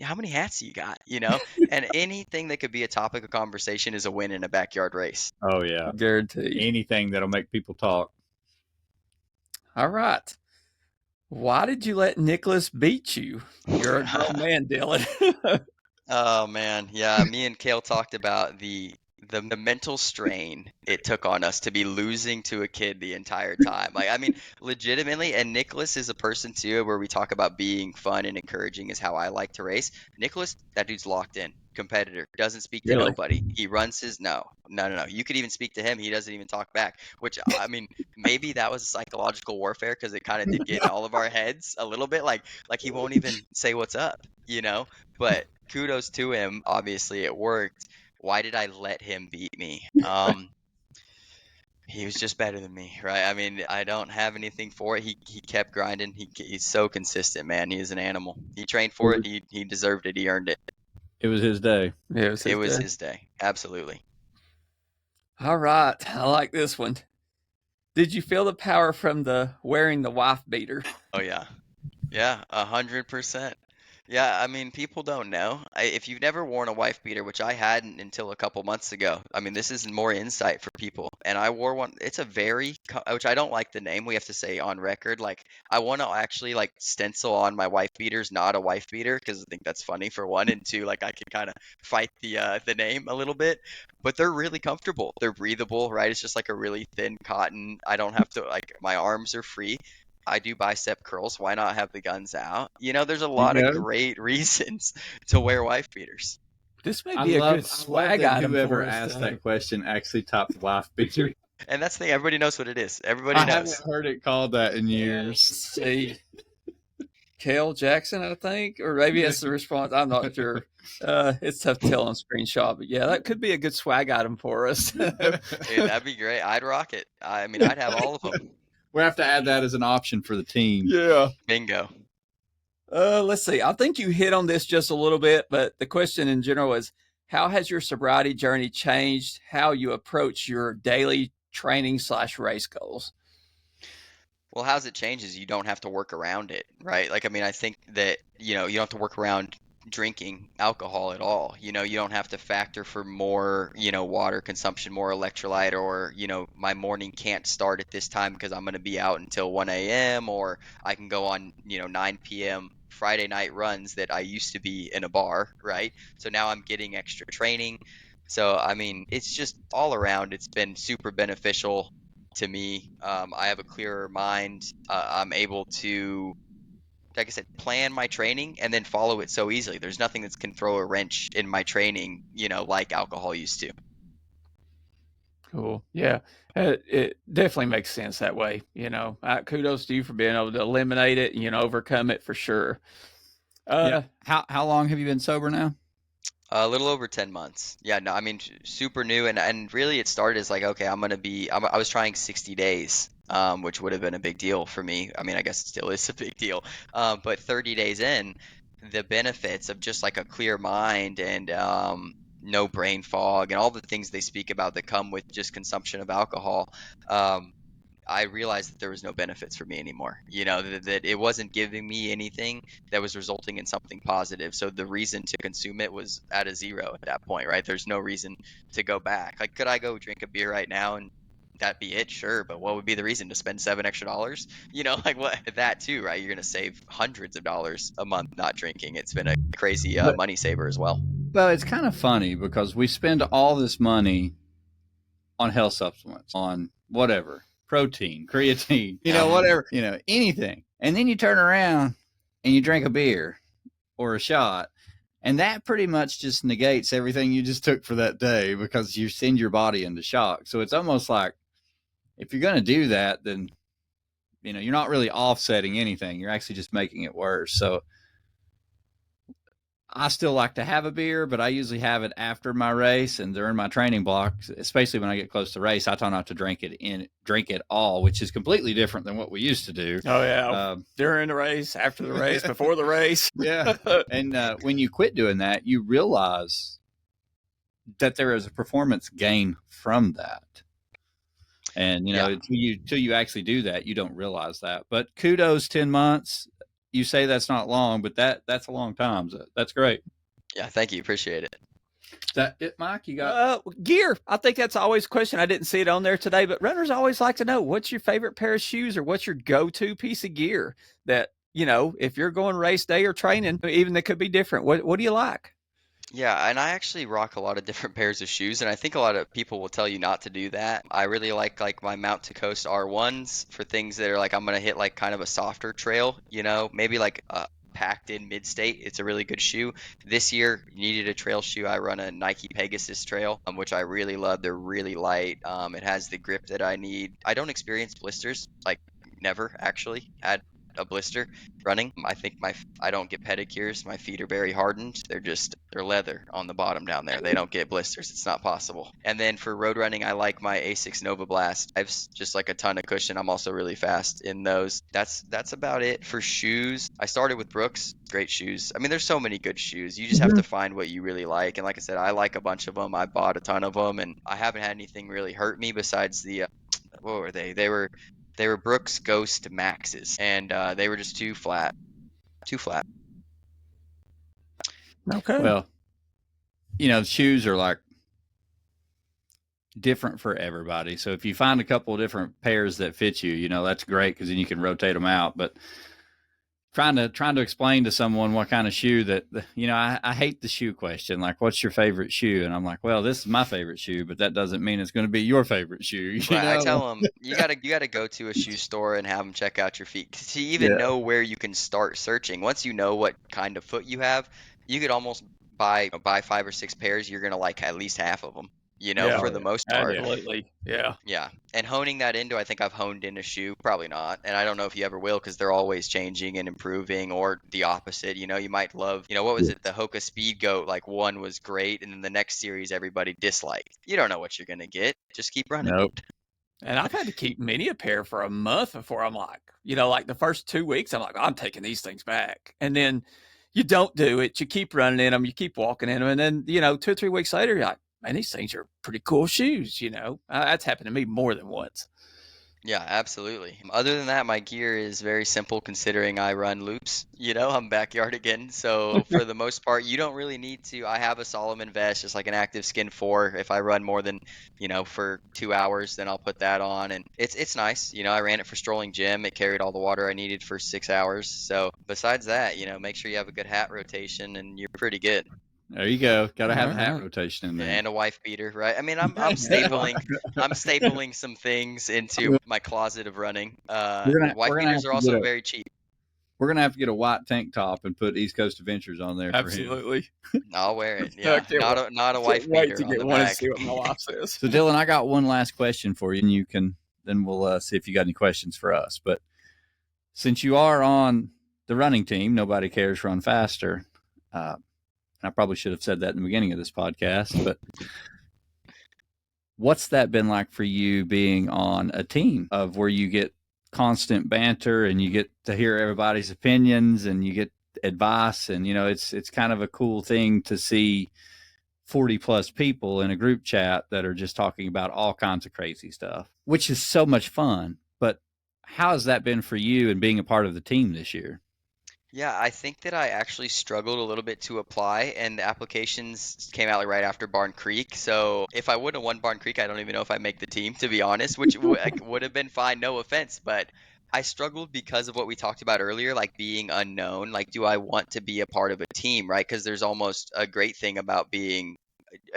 how many hats do you got, And anything that could be a topic of conversation is a win in a backyard race. Oh, yeah. Guaranteed. Anything that'll make people talk. All right. Why did you let Nicholas beat you? You're a grown man, Dylan. Oh man, yeah. Me and Kale talked about the mental strain it took on us to be losing to a kid the entire time. Like, I mean, legitimately. And Nicholas is a person too, where we talk about being fun and encouraging is how I like to race. Nicholas, that dude's locked in, competitor, doesn't speak to Really? nobody. He runs his no. You could even speak to him. He doesn't even talk back. Which, I mean, maybe that was psychological warfare because it kind of did get in all of our heads a little bit. Like he won't even say what's up, But kudos to him. Obviously, it worked. Why did I let him beat me? He was just better than me, right? I mean, I don't have anything for it. He kept grinding. He's so consistent, man. He is an animal. He trained for it. He deserved it. He earned it. It was his day. Yeah, It was his day. Absolutely. All right. I like this one. Did you feel the power from the wearing the wife beater? Oh yeah. Yeah, 100%. Yeah, I mean, people don't know. If you've never worn a wife beater, which I hadn't until a couple months ago, I mean, this is more insight for people. And I wore one. It's a which I don't like the name. We have to say on record. Like, I want to actually like stencil on my wife beaters, not a wife beater, because I think that's funny for one, and two, like I can kind of fight the name a little bit. But they're really comfortable. They're breathable, right? It's just like a really thin cotton. I don't have to like my arms are free. I do bicep curls. Why not have the guns out? There's a lot of great reasons to wear wife beaters. This may be a good swag item whoever for us, asked though. that question actually topped wife beater. And that's the thing. Everybody knows what it is. Everybody I knows. haven't heard it called that in years. See, Kel Jackson, I think, or maybe that's the response. I'm not sure. It's tough to tell on screenshot, but yeah, that could be a good swag item for us. Dude, that'd be great. I'd rock it. I mean, I'd have all of them. We have to add that as an option for the team. Yeah. Bingo. Let's see. I think you hit on this just a little bit, but the question in general is, how has your sobriety journey changed how you approach your daily training / race goals? Well, how's it changed is you don't have to work around it, right? Like, I mean, I think that, you don't have to work around drinking alcohol at all. You don't have to factor for more, water consumption, more electrolyte, or, my morning can't start at this time because I'm going to be out until 1 a.m. or I can go on, 9 p.m. Friday night runs that I used to be in a bar, right? So now I'm getting extra training. So, I mean, it's just all around. It's been super beneficial to me. I have a clearer mind. I'm able to, like I said, plan my training and then follow it so easily. There's nothing that can throw a wrench in my training, like alcohol used to. Cool. Yeah. It definitely makes sense that way. Kudos to you for being able to eliminate it and, overcome it for sure. Yeah. How long have you been sober now? A little over 10 months. Yeah, no, I mean, super new. And really it started as like, okay, I was trying 60 days, which would have been a big deal for me. I mean, I guess it still is a big deal. But 30 days in, the benefits of just like a clear mind and no brain fog and all the things they speak about that come with just consumption of alcohol, I realized that there was no benefits for me anymore. That it wasn't giving me anything that was resulting in something positive. So the reason to consume it was at a zero at that point, right? There's no reason to go back. Like, could I go drink a beer right now and that be it? Sure. But what would be the reason to spend $7 extra? Like what that too, right? You're going to save hundreds of dollars a month not drinking. It's been a crazy money saver as well. Well, it's kind of funny because we spend all this money on health supplements, on whatever. Protein, creatine, whatever, anything. And then you turn around and you drink a beer or a shot, and that pretty much just negates everything you just took for that day because you send your body into shock. So it's almost like if you're going to do that, then, you're not really offsetting anything. You're actually just making it worse. So I still like to have a beer, but I usually have it after my race and during my training block, especially when I get close to race. I try not to drink it all, which is completely different than what we used to do. Oh yeah. During the race, after the race, before the race. Yeah. And when you quit doing that, you realize that there is a performance gain from that. And, until you actually do that, you don't realize that. But kudos, 10 months. You say that's not long, but that's a long time. So that's great. Yeah, thank you. Appreciate it. Is that it, Mike? You got gear. I think that's always a question. I didn't see it on there today, but runners always like to know what's your favorite pair of shoes or what's your go-to piece of gear that, if you're going race day or training, even that could be different. What do you like? Yeah, and I actually rock a lot of different pairs of shoes, and I think a lot of people will tell you not to do that. I really like my Mount to Coast R1s for things that are like I'm gonna hit like kind of a softer trail, maybe like a packed in mid-state. It's a really good shoe. This year, needed a trail shoe. I run a Nike Pegasus Trail, which I really love. They're really light. It has the grip that I need. I don't experience blisters, like never actually had a blister running. I think I don't get pedicures. My feet are very hardened. They're leather on the bottom down there. They don't get blisters. It's not possible. And then for road running, I like my Asics Nova Blast. I've just like a ton of cushion. I'm also really fast in those. That's about it. For shoes, I started with Brooks. Great shoes. I mean, there's so many good shoes. You just have to find what you really like. And like I said, I like a bunch of them. I bought a ton of them, and I haven't had anything really hurt me besides the what were they? They were Brooks Ghost Maxes, and they were just too flat. too flat. Okay. Well, shoes are like different for everybody. So if you find a couple of different pairs that fit you, that's great because then you can rotate them out. But trying to explain to someone what kind of shoe that, I hate the shoe question. Like, what's your favorite shoe? And I'm like, well, this is my favorite shoe, but that doesn't mean it's going to be your favorite shoe. Right. I tell them you gotta go to a shoe store and have them check out your feet to even know where you can start searching. Once you know what kind of foot you have, you could almost buy 5 or 6 pairs. You're gonna like at least half of them. For the most part. Absolutely. Yeah. Yeah. And honing that into, I think I've honed in a shoe, probably not. And I don't know if you ever will because they're always changing and improving, or the opposite. You might love, what was it? The Hoka Speed Goat, like one was great. And then the next series, everybody disliked. You don't know what you're going to get. Just keep running. Nope. And I've had to keep many a pair for a month before I'm like, like the first 2 weeks, I'm like, I'm taking these things back. And then you don't do it. You keep running in them. You keep walking in them. And then, 2 or 3 weeks later, you're like, man, these things are pretty cool shoes, That's happened to me more than once. Yeah, absolutely. Other than that, my gear is very simple considering I run loops. I'm backyard again. So for the most part, you don't really need to. I have a Solomon vest, just like an Active Skin 4. If I run more than, for 2 hours, then I'll put that on. And it's nice. I ran it for strolling gym. It carried all the water I needed for 6 hours. So besides that, make sure you have a good hat rotation and you're pretty good. There you go. Got to have a hat rotation in there. And a wife beater, right? I mean, I'm stapling some things into my closet of running. Wife beaters are also very cheap. We're gonna have to get a white tank top and put East Coast Adventures on there. Absolutely. For him. I'll wear it. Yeah, not a wife beater on the back. See what my wife says. So Dylan, I got one last question for you, and then we'll see if you got any questions for us. But since you are on the running team, Nobody Cares Run Faster. I probably should have said that in the beginning of this podcast, but what's that been like for you being on a team of where you get constant banter and you get to hear everybody's opinions and you get advice, and it's kind of a cool thing to see 40 plus people in a group chat that are just talking about all kinds of crazy stuff, which is so much fun. But how has that been for you and being a part of the team this year? Yeah, I think that I actually struggled a little bit to apply, and the applications came out right after Barn Creek. So if I wouldn't have won Barn Creek, I don't even know if I make the team, to be honest, which would have been fine, no offense. But I struggled because of what we talked about earlier, like being unknown. Like, do I want to be a part of a team, right? Because there's almost a great thing about being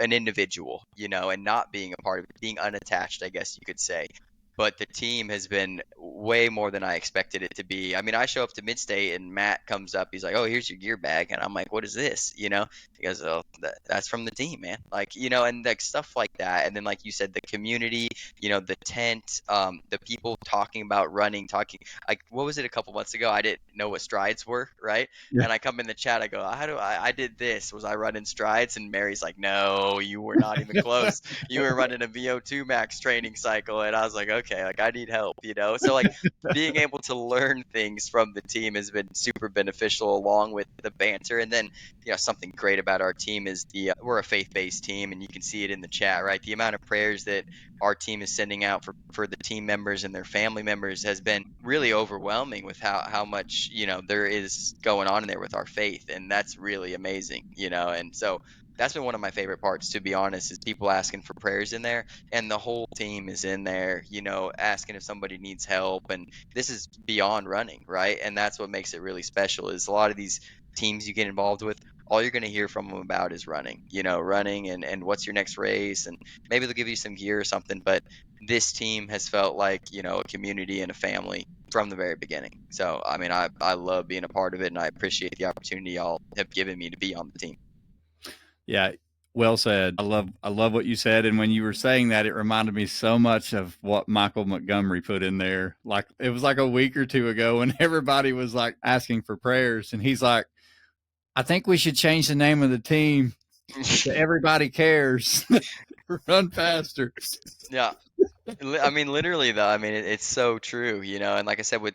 an individual, and not being a part of it, being unattached, I guess you could say. But the team has been way more than I expected it to be. I mean, I show up to Midstate and Matt comes up. He's like, "Oh, here's your gear bag," and I'm like, "What is this?" He goes, "Oh, that's from the team, man." Like, and like stuff like that. And then, like you said, the community, the tent, the people talking about running, talking. Like, what was it a couple months ago? I didn't know what strides were, right? Yeah. And I come in the chat. I go, "How do I did this? Was I running strides?" And Mary's like, "No, you were not even close. You were running a VO2 max training cycle." And I was like, "Okay, like I need help," So like being able to learn things from the team has been super beneficial, along with the banter. And then, something great about our team is we're a faith-based team, and you can see it in the chat, right? The amount of prayers that our team is sending out for the team members and their family members has been really overwhelming with how much, there is going on in there with our faith. And that's really amazing, and so that's been one of my favorite parts, to be honest, is people asking for prayers in there, and the whole team is in there, asking if somebody needs help. And this is beyond running, right? And that's what makes it really special, is a lot of these teams you get involved with, all you're going to hear from them about is running, running and what's your next race, and maybe they'll give you some gear or something. But this team has felt like, a community and a family from the very beginning. So, I mean, I love being a part of it, and I appreciate the opportunity y'all have given me to be on the team. Yeah, well said. I love what you said. And when you were saying that, it reminded me so much of what Michael Montgomery put in there. Like, it was like a week or two ago when everybody was like asking for prayers. And he's like, I think we should change the name of the team to Everybody Cares. Run faster. Yeah. I mean, literally though, it's so true, and like I said, with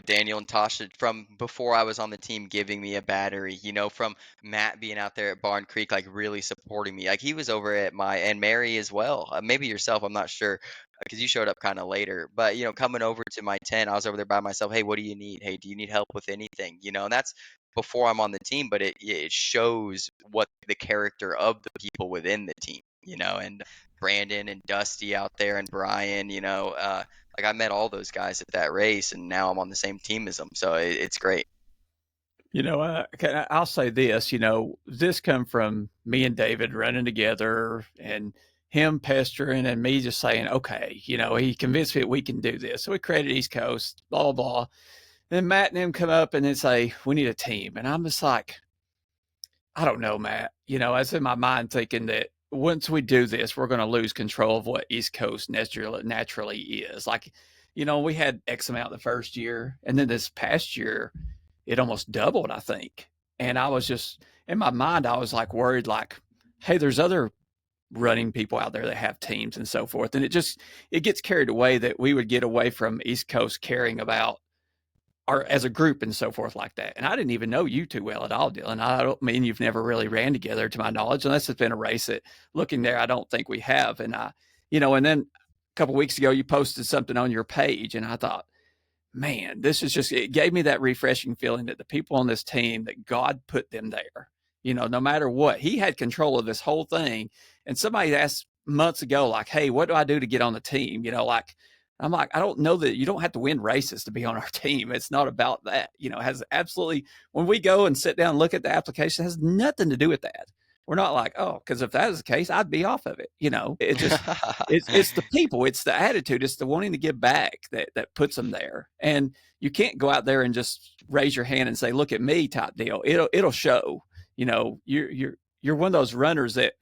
Daniel and Tasha, from before I was on the team, giving me a battery, from Matt being out there at Barn Creek, like really supporting me. Like, he was over at and Mary as well, maybe yourself, I'm not sure, because you showed up kind of later. But coming over to my tent, I was over there by myself. Hey, what do you need? Hey, do you need help with anything? And that's before I'm on the team, but it shows what the character of the people within the team. And Brandon and Dusty out there and Brian. Like I met all those guys at that race, and now I'm on the same team as them. So it's great. I'll say this, this come from me and David running together and him pestering and me just saying, okay, he convinced me that we can do this. So we created East Coast, blah, blah, blah. Then Matt and him come up and then say, we need a team. And I'm just like, I don't know, Matt. I was in my mind thinking that once we do this, we're going to lose control of what East Coast naturally is. Like, we had X amount the first year. And then this past year, it almost doubled, I think. And I was just, in my mind, I was like worried, like, hey, there's other running people out there that have teams and so forth. And it gets carried away that we would get away from East Coast caring about our as a group and so forth like that. And I didn't even know you too well at all, Dylan. I don't mean you've never really ran together to my knowledge, unless it's been a race that looking there, I don't think we have. And and then a couple of weeks ago, you posted something on your page and I thought, man, it gave me that refreshing feeling that the people on this team, that God put them there, no matter what. He had control of this whole thing. And somebody asked months ago, like, hey, what do I do to get on the team? I'm like, I don't know that you don't have to win races to be on our team. It's not about that. It has absolutely, when we go and sit down and look at the application, it has nothing to do with that. We're not like, oh, because if that is the case, I'd be off of it. It just, it's the people, it's the attitude, it's the wanting to give back that puts them there. And you can't go out there and just raise your hand and say, look at me type deal. It'll show, you're one of those runners that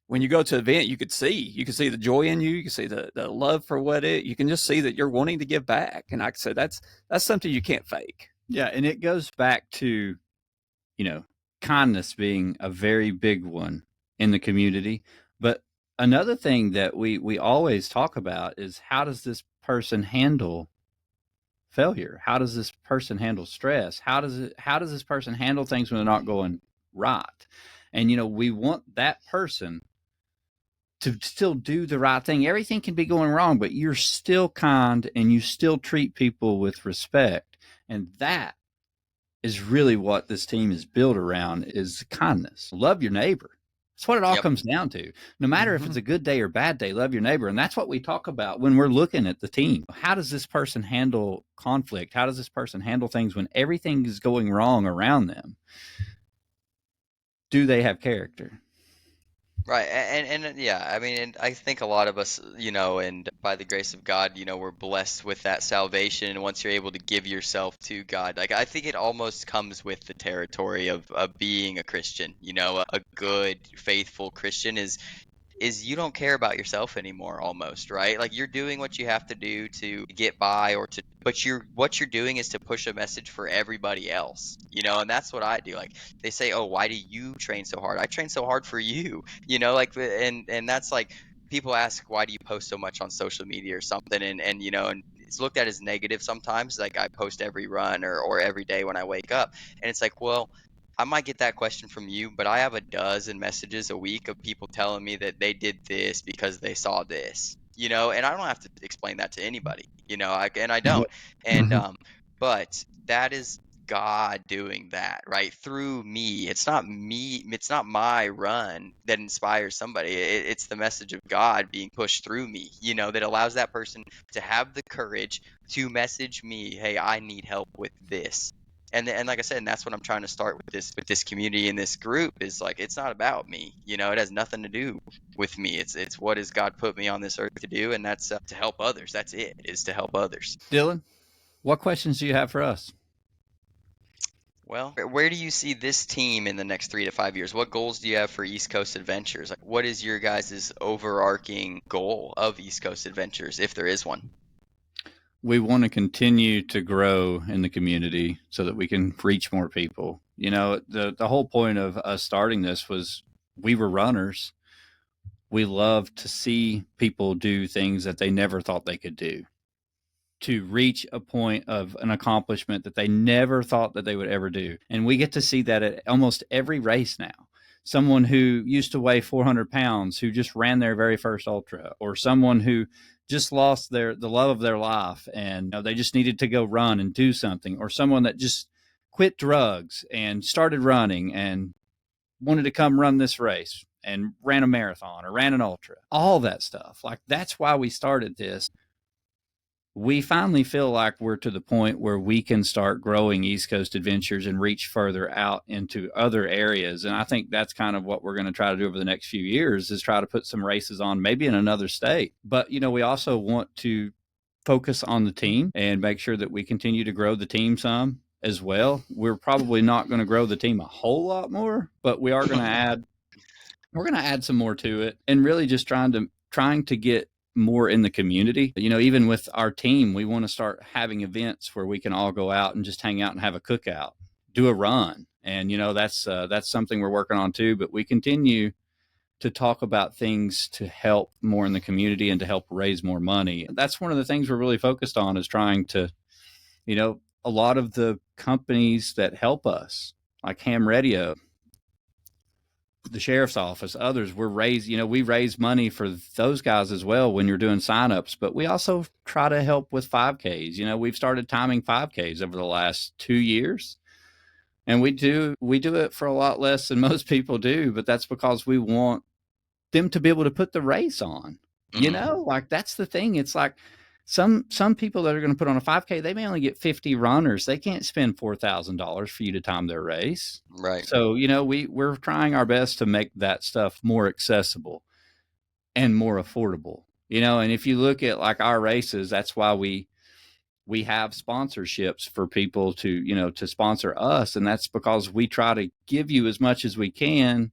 when you go to an event, you can see the joy in you. You can see the love for you can just see that you're wanting to give back. And like I said, that's something you can't fake. Yeah. And it goes back to, kindness being a very big one in the community. But another thing that we always talk about is, how does this person handle failure? How does this person handle stress? How does this person handle things when they're not going right? And, we want that person to still do the right thing. Everything can be going wrong, but you're still kind and you still treat people with respect. And that is really what this team is built around, is kindness. Love your neighbor. That's what it all comes down to. No matter if it's a good day or bad day, love your neighbor. And that's what we talk about when we're looking at the team. How does this person handle conflict? How does this person handle things when everything is going wrong around them? Do they have character? Right. And yeah, I mean, and I think a lot of us, and by the grace of God, we're blessed with that salvation. And once you're able to give yourself to God, like, I think it almost comes with the territory of being a Christian. A good, faithful Christian is you don't care about yourself anymore, almost, right? Like, you're doing what you have to do to get by, but what you're doing is to push a message for everybody else, and that's what I do. Like, they say, oh, why do you train so hard? I train so hard for you, and that's like, people ask, why do you post so much on social media or something? And and it's looked at as negative sometimes. Like, I post every run or every day when I wake up, and it's like, well, I might get that question from you, but I have a dozen messages a week of people telling me that they did this because they saw this, and I don't have to explain that to anybody, and I don't. And but that is God doing that, right? Through me. It's not me, it's not my run that inspires somebody. It's the message of God being pushed through me, that allows that person to have the courage to message me, hey, I need help with this. And like I said, and that's what I'm trying to start with this community and this group, is like, it's not about me, it has nothing to do with me. It's what has God put me on this earth to do, and that's to help others. That's it, is to help others. Dylan, what questions do you have for us? Well, where do you see this team in the next 3 to 5 years? What goals do you have for East Coast Adventures? Like, what is your guys' overarching goal of East Coast Adventures, if there is one? We want to continue to grow in the community so that we can reach more people. The whole point of us starting this was, we were runners. We love to see people do things that they never thought they could do, to reach a point of an accomplishment that they never thought that they would ever do. And we get to see that at almost every race now. Someone who used to weigh 400 pounds, who just ran their very first ultra, or someone who just lost the love of their life, and they just needed to go run and do something, or someone that just quit drugs and started running and wanted to come run this race and ran a marathon or ran an ultra, all that stuff. Like, that's why we started this. We finally feel like we're to the point where we can start growing East Coast Adventures and reach further out into other areas. And I think that's kind of what we're going to try to do over the next few years, is try to put some races on, maybe in another state. But, we also want to focus on the team and make sure that we continue to grow the team some as well. We're probably not going to grow the team a whole lot more, but we are going to add some more to it, and really just trying to get more in the community. Even with our team, we want to start having events where we can all go out and just hang out and have a cookout, do a run. And, that's something we're working on too, but we continue to talk about things to help more in the community and to help raise more money. That's one of the things we're really focused on, is trying to, a lot of the companies that help us, like ham radio, the sheriff's office, others, we raise money for those guys as well when you're doing signups, but we also try to help with 5Ks. We've started timing 5Ks over the last 2 years, and we do it for a lot less than most people do, but that's because we want them to be able to put the race on. Like, that's the thing. It's like some people that are going to put on a 5K, they may only get 50 runners. They can't spend $4,000 for you to time their race. Right. So, we're trying our best to make that stuff more accessible and more affordable, and if you look at like our races, that's why we have sponsorships for people to, to sponsor us. And that's because we try to give you as much as we can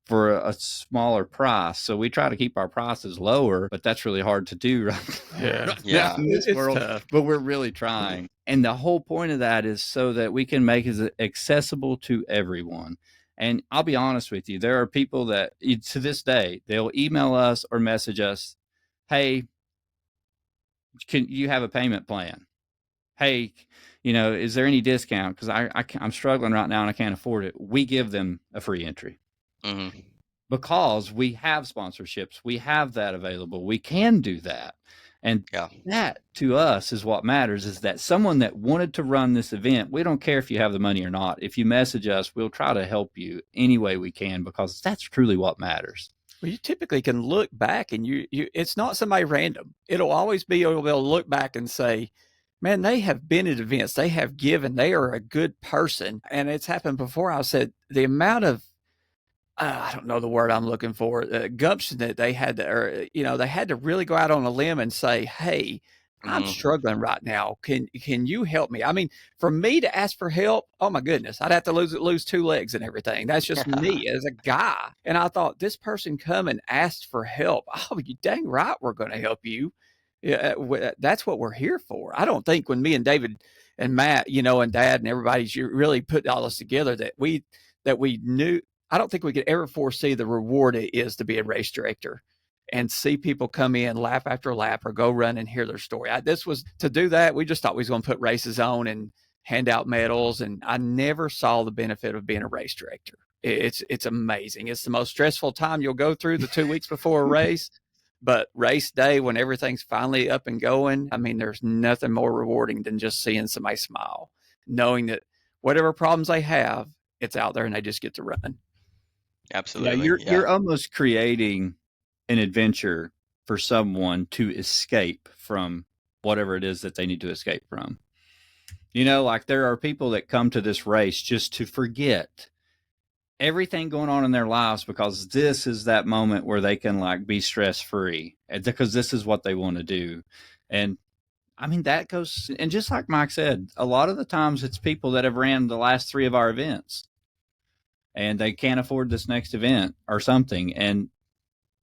for a smaller price. So we try to keep our prices lower, but that's really hard to do right Yeah. in this It's world. tough. But we're really trying. And the whole point of that is so that we can make it accessible to everyone. And I'll be honest with you, there are people that to this day, they'll email us or message us, hey, can you have a payment plan? Hey, is there any discount? Because I'm struggling right now and I can't afford it. We give them a free entry. Mm-hmm. Because we have sponsorships, we have that available. We can do that. And that to us is what matters, is that someone that wanted to run this event, we don't care if you have the money or not. If you message us, we'll try to help you any way we can, because that's truly what matters. Well, you typically can look back and you it's not somebody random. It'll always be, you'll be able to look back and say, man, they have been at events, they have given, they are a good person. And it's happened before. I said the amount of, I don't know the word I'm looking for, gumption that they had to, or, they had to really go out on a limb and say, hey, I'm struggling right now. Can you help me? I mean, for me to ask for help, oh my goodness, I'd have to lose 2 legs and everything. That's just me as a guy. And I thought, this person come and asked for help. Oh, you dang right, we're going to help you. Yeah, that's what we're here for. I don't think when me and David and Matt, and Dad and everybody's really put all this together that we knew. I don't think we could ever foresee the reward it is to be a race director and see people come in lap after lap or go run and hear their story. To do that, we just thought we was going to put races on and hand out medals. And I never saw the benefit of being a race director. It's amazing. It's the most stressful time you'll go through, the 2 weeks before a race. But race day, when everything's finally up and going, I mean, there's nothing more rewarding than just seeing somebody smile, knowing that whatever problems they have, it's out there and they just get to run. Absolutely. You're almost creating an adventure for someone to escape from whatever it is that they need to escape from. Like, there are people that come to this race just to forget everything going on in their lives, because this is that moment where they can like be stress free, because this is what they want to do. And I mean, that goes, and just like Mike said, a lot of the times it's people that have ran the last 3 of our events and they can't afford this next event or something. And,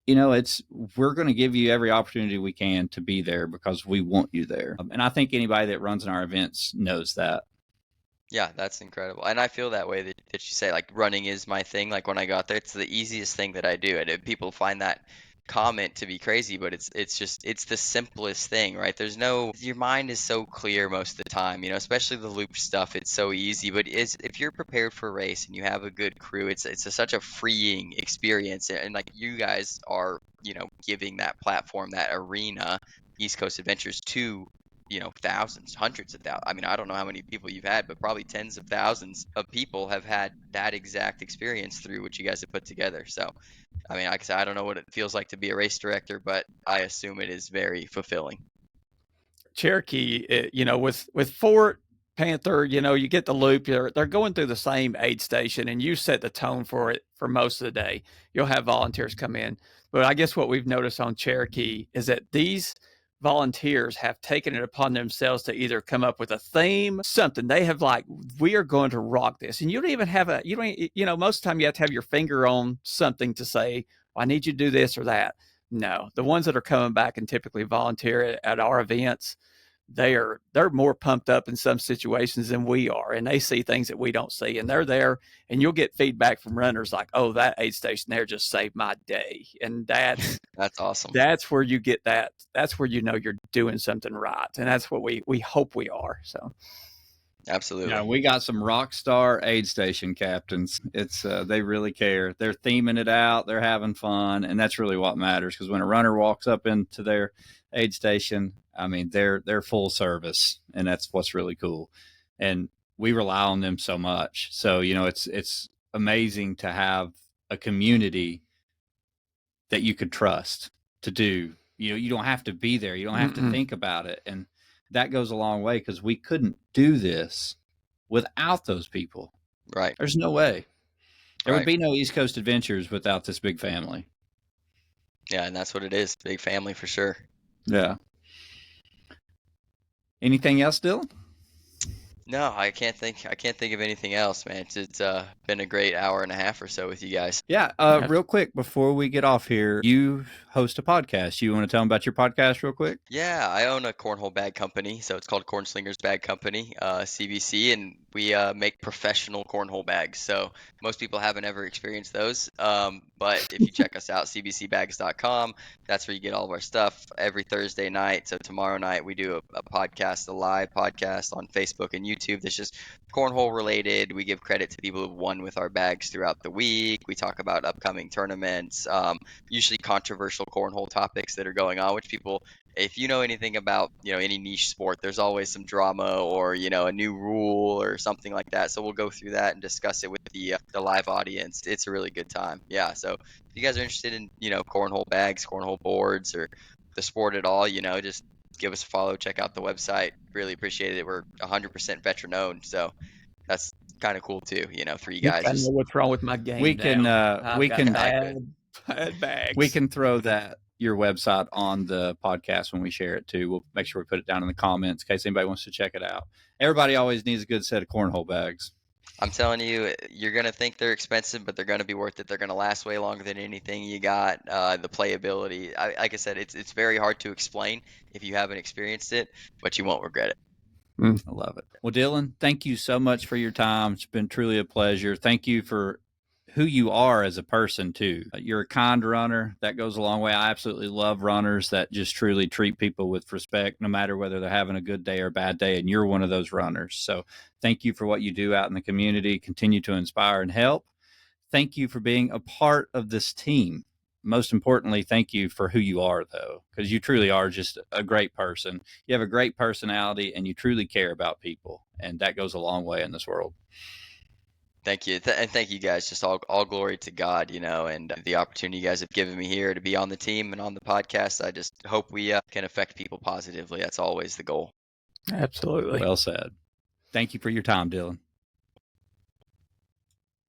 we're going to give you every opportunity we can to be there because we want you there. And I think anybody that runs in our events knows that. Yeah, that's incredible. And I feel that way that you say, like, running is my thing. Like, when I got there, it's the easiest thing that I do. And if people find that comment to be crazy, but it's the simplest thing, right? Your mind is so clear most of the time, especially the loop stuff. It's so easy, but if you're prepared for a race and you have a good crew, it's such a freeing experience. And like you guys are, giving that platform, that arena, East Coast Adventures, to thousands, hundreds of thousands. I mean, I don't know how many people you've had, but probably tens of thousands of people have had that exact experience through what you guys have put together. So, I mean, like I said, I don't know what it feels like to be a race director, but I assume it is very fulfilling. Cherokee, with Fort Panther, you get the loop. They're going through the same aid station, and you set the tone for it for most of the day. You'll have volunteers come in, but I guess what we've noticed on Cherokee is that these volunteers have taken it upon themselves to either come up with a theme, something they have like, we are going to rock this. And you don't even have most of the time you have to have your finger on something to say, well, I need you to do this or that. No, the ones that are coming back and typically volunteer at our events, they're more pumped up in some situations than we are, and they see things that we don't see, and they're there, and you'll get feedback from runners like, oh, that aid station there just saved my day. And that's awesome. That's where you get that. That's where you're doing something right, and that's what we hope we are. So absolutely. Yeah, we got some rock star aid station captains. It's they really care. They're theming it out. They're having fun, and that's really what matters. Because when a runner walks up into their aid station, I mean, they're full service, and that's what's really cool. And we rely on them so much. So it's amazing to have a community that you could trust to do. You don't have to be there. You don't have to think about it, and that goes a long way, because we couldn't do this without those people. Right. There's no way. There would be no East Coast Adventures without this big family. Yeah, and that's what it is. Big family for sure. Yeah. Anything else, Dylan? No, I can't think of anything else, man. It's been a great hour and a half or so with you guys. Yeah. Real quick, before we get off here, you host a podcast. You want to tell them about your podcast real quick? Yeah, I own a cornhole bag company, so it's called Corn Slingers Bag Company, CBC, and we make professional cornhole bags. So most people haven't ever experienced those, but if you check us out, cbcbags.com, that's where you get all of our stuff every Thursday night. So tomorrow night we do a podcast, a live podcast on Facebook and YouTube that's just cornhole related. We give credit to people who've won with our bags throughout the week. We talk about upcoming tournaments, usually controversial cornhole topics that are going on, which people, if you know anything about any niche sport, there's always some drama or a new rule or something like that. So we'll go through that and discuss it with the live audience. It's a really good time. Yeah. So if you guys are interested in cornhole bags, cornhole boards, or the sport at all, just give us a follow. Check out the website. Really appreciate it. We're 100% veteran owned, so that's kind of cool too. For you guys. I know what's wrong with my game. We can bad bags. We can throw your website on the podcast when we share it too. We'll make sure we put it down in the comments in case anybody wants to check it out. Everybody always needs a good set of cornhole bags. I'm telling you, you're going to think they're expensive, but they're going to be worth it. They're going to last way longer than anything you got. The playability, like I said, it's very hard to explain if you haven't experienced it, but you won't regret it. I love it. Well, Dylan, thank you so much for your time. It's been truly a pleasure. Thank you for who you are as a person too. You're a kind runner. That goes a long way. I absolutely love runners that just truly treat people with respect, no matter whether they're having a good day or a bad day. And you're one of those runners. So thank you for what you do out in the community. Continue to inspire and help. Thank you for being a part of this team. Most importantly, thank you for who you are, though, because you truly are just a great person. You have a great personality, and you truly care about people. And that goes a long way in this world. Thank you. And thank you guys. Just all glory to God, and the opportunity you guys have given me here to be on the team and on the podcast. I just hope we can affect people positively. That's always the goal. Absolutely. Well said. Thank you for your time, Dylan.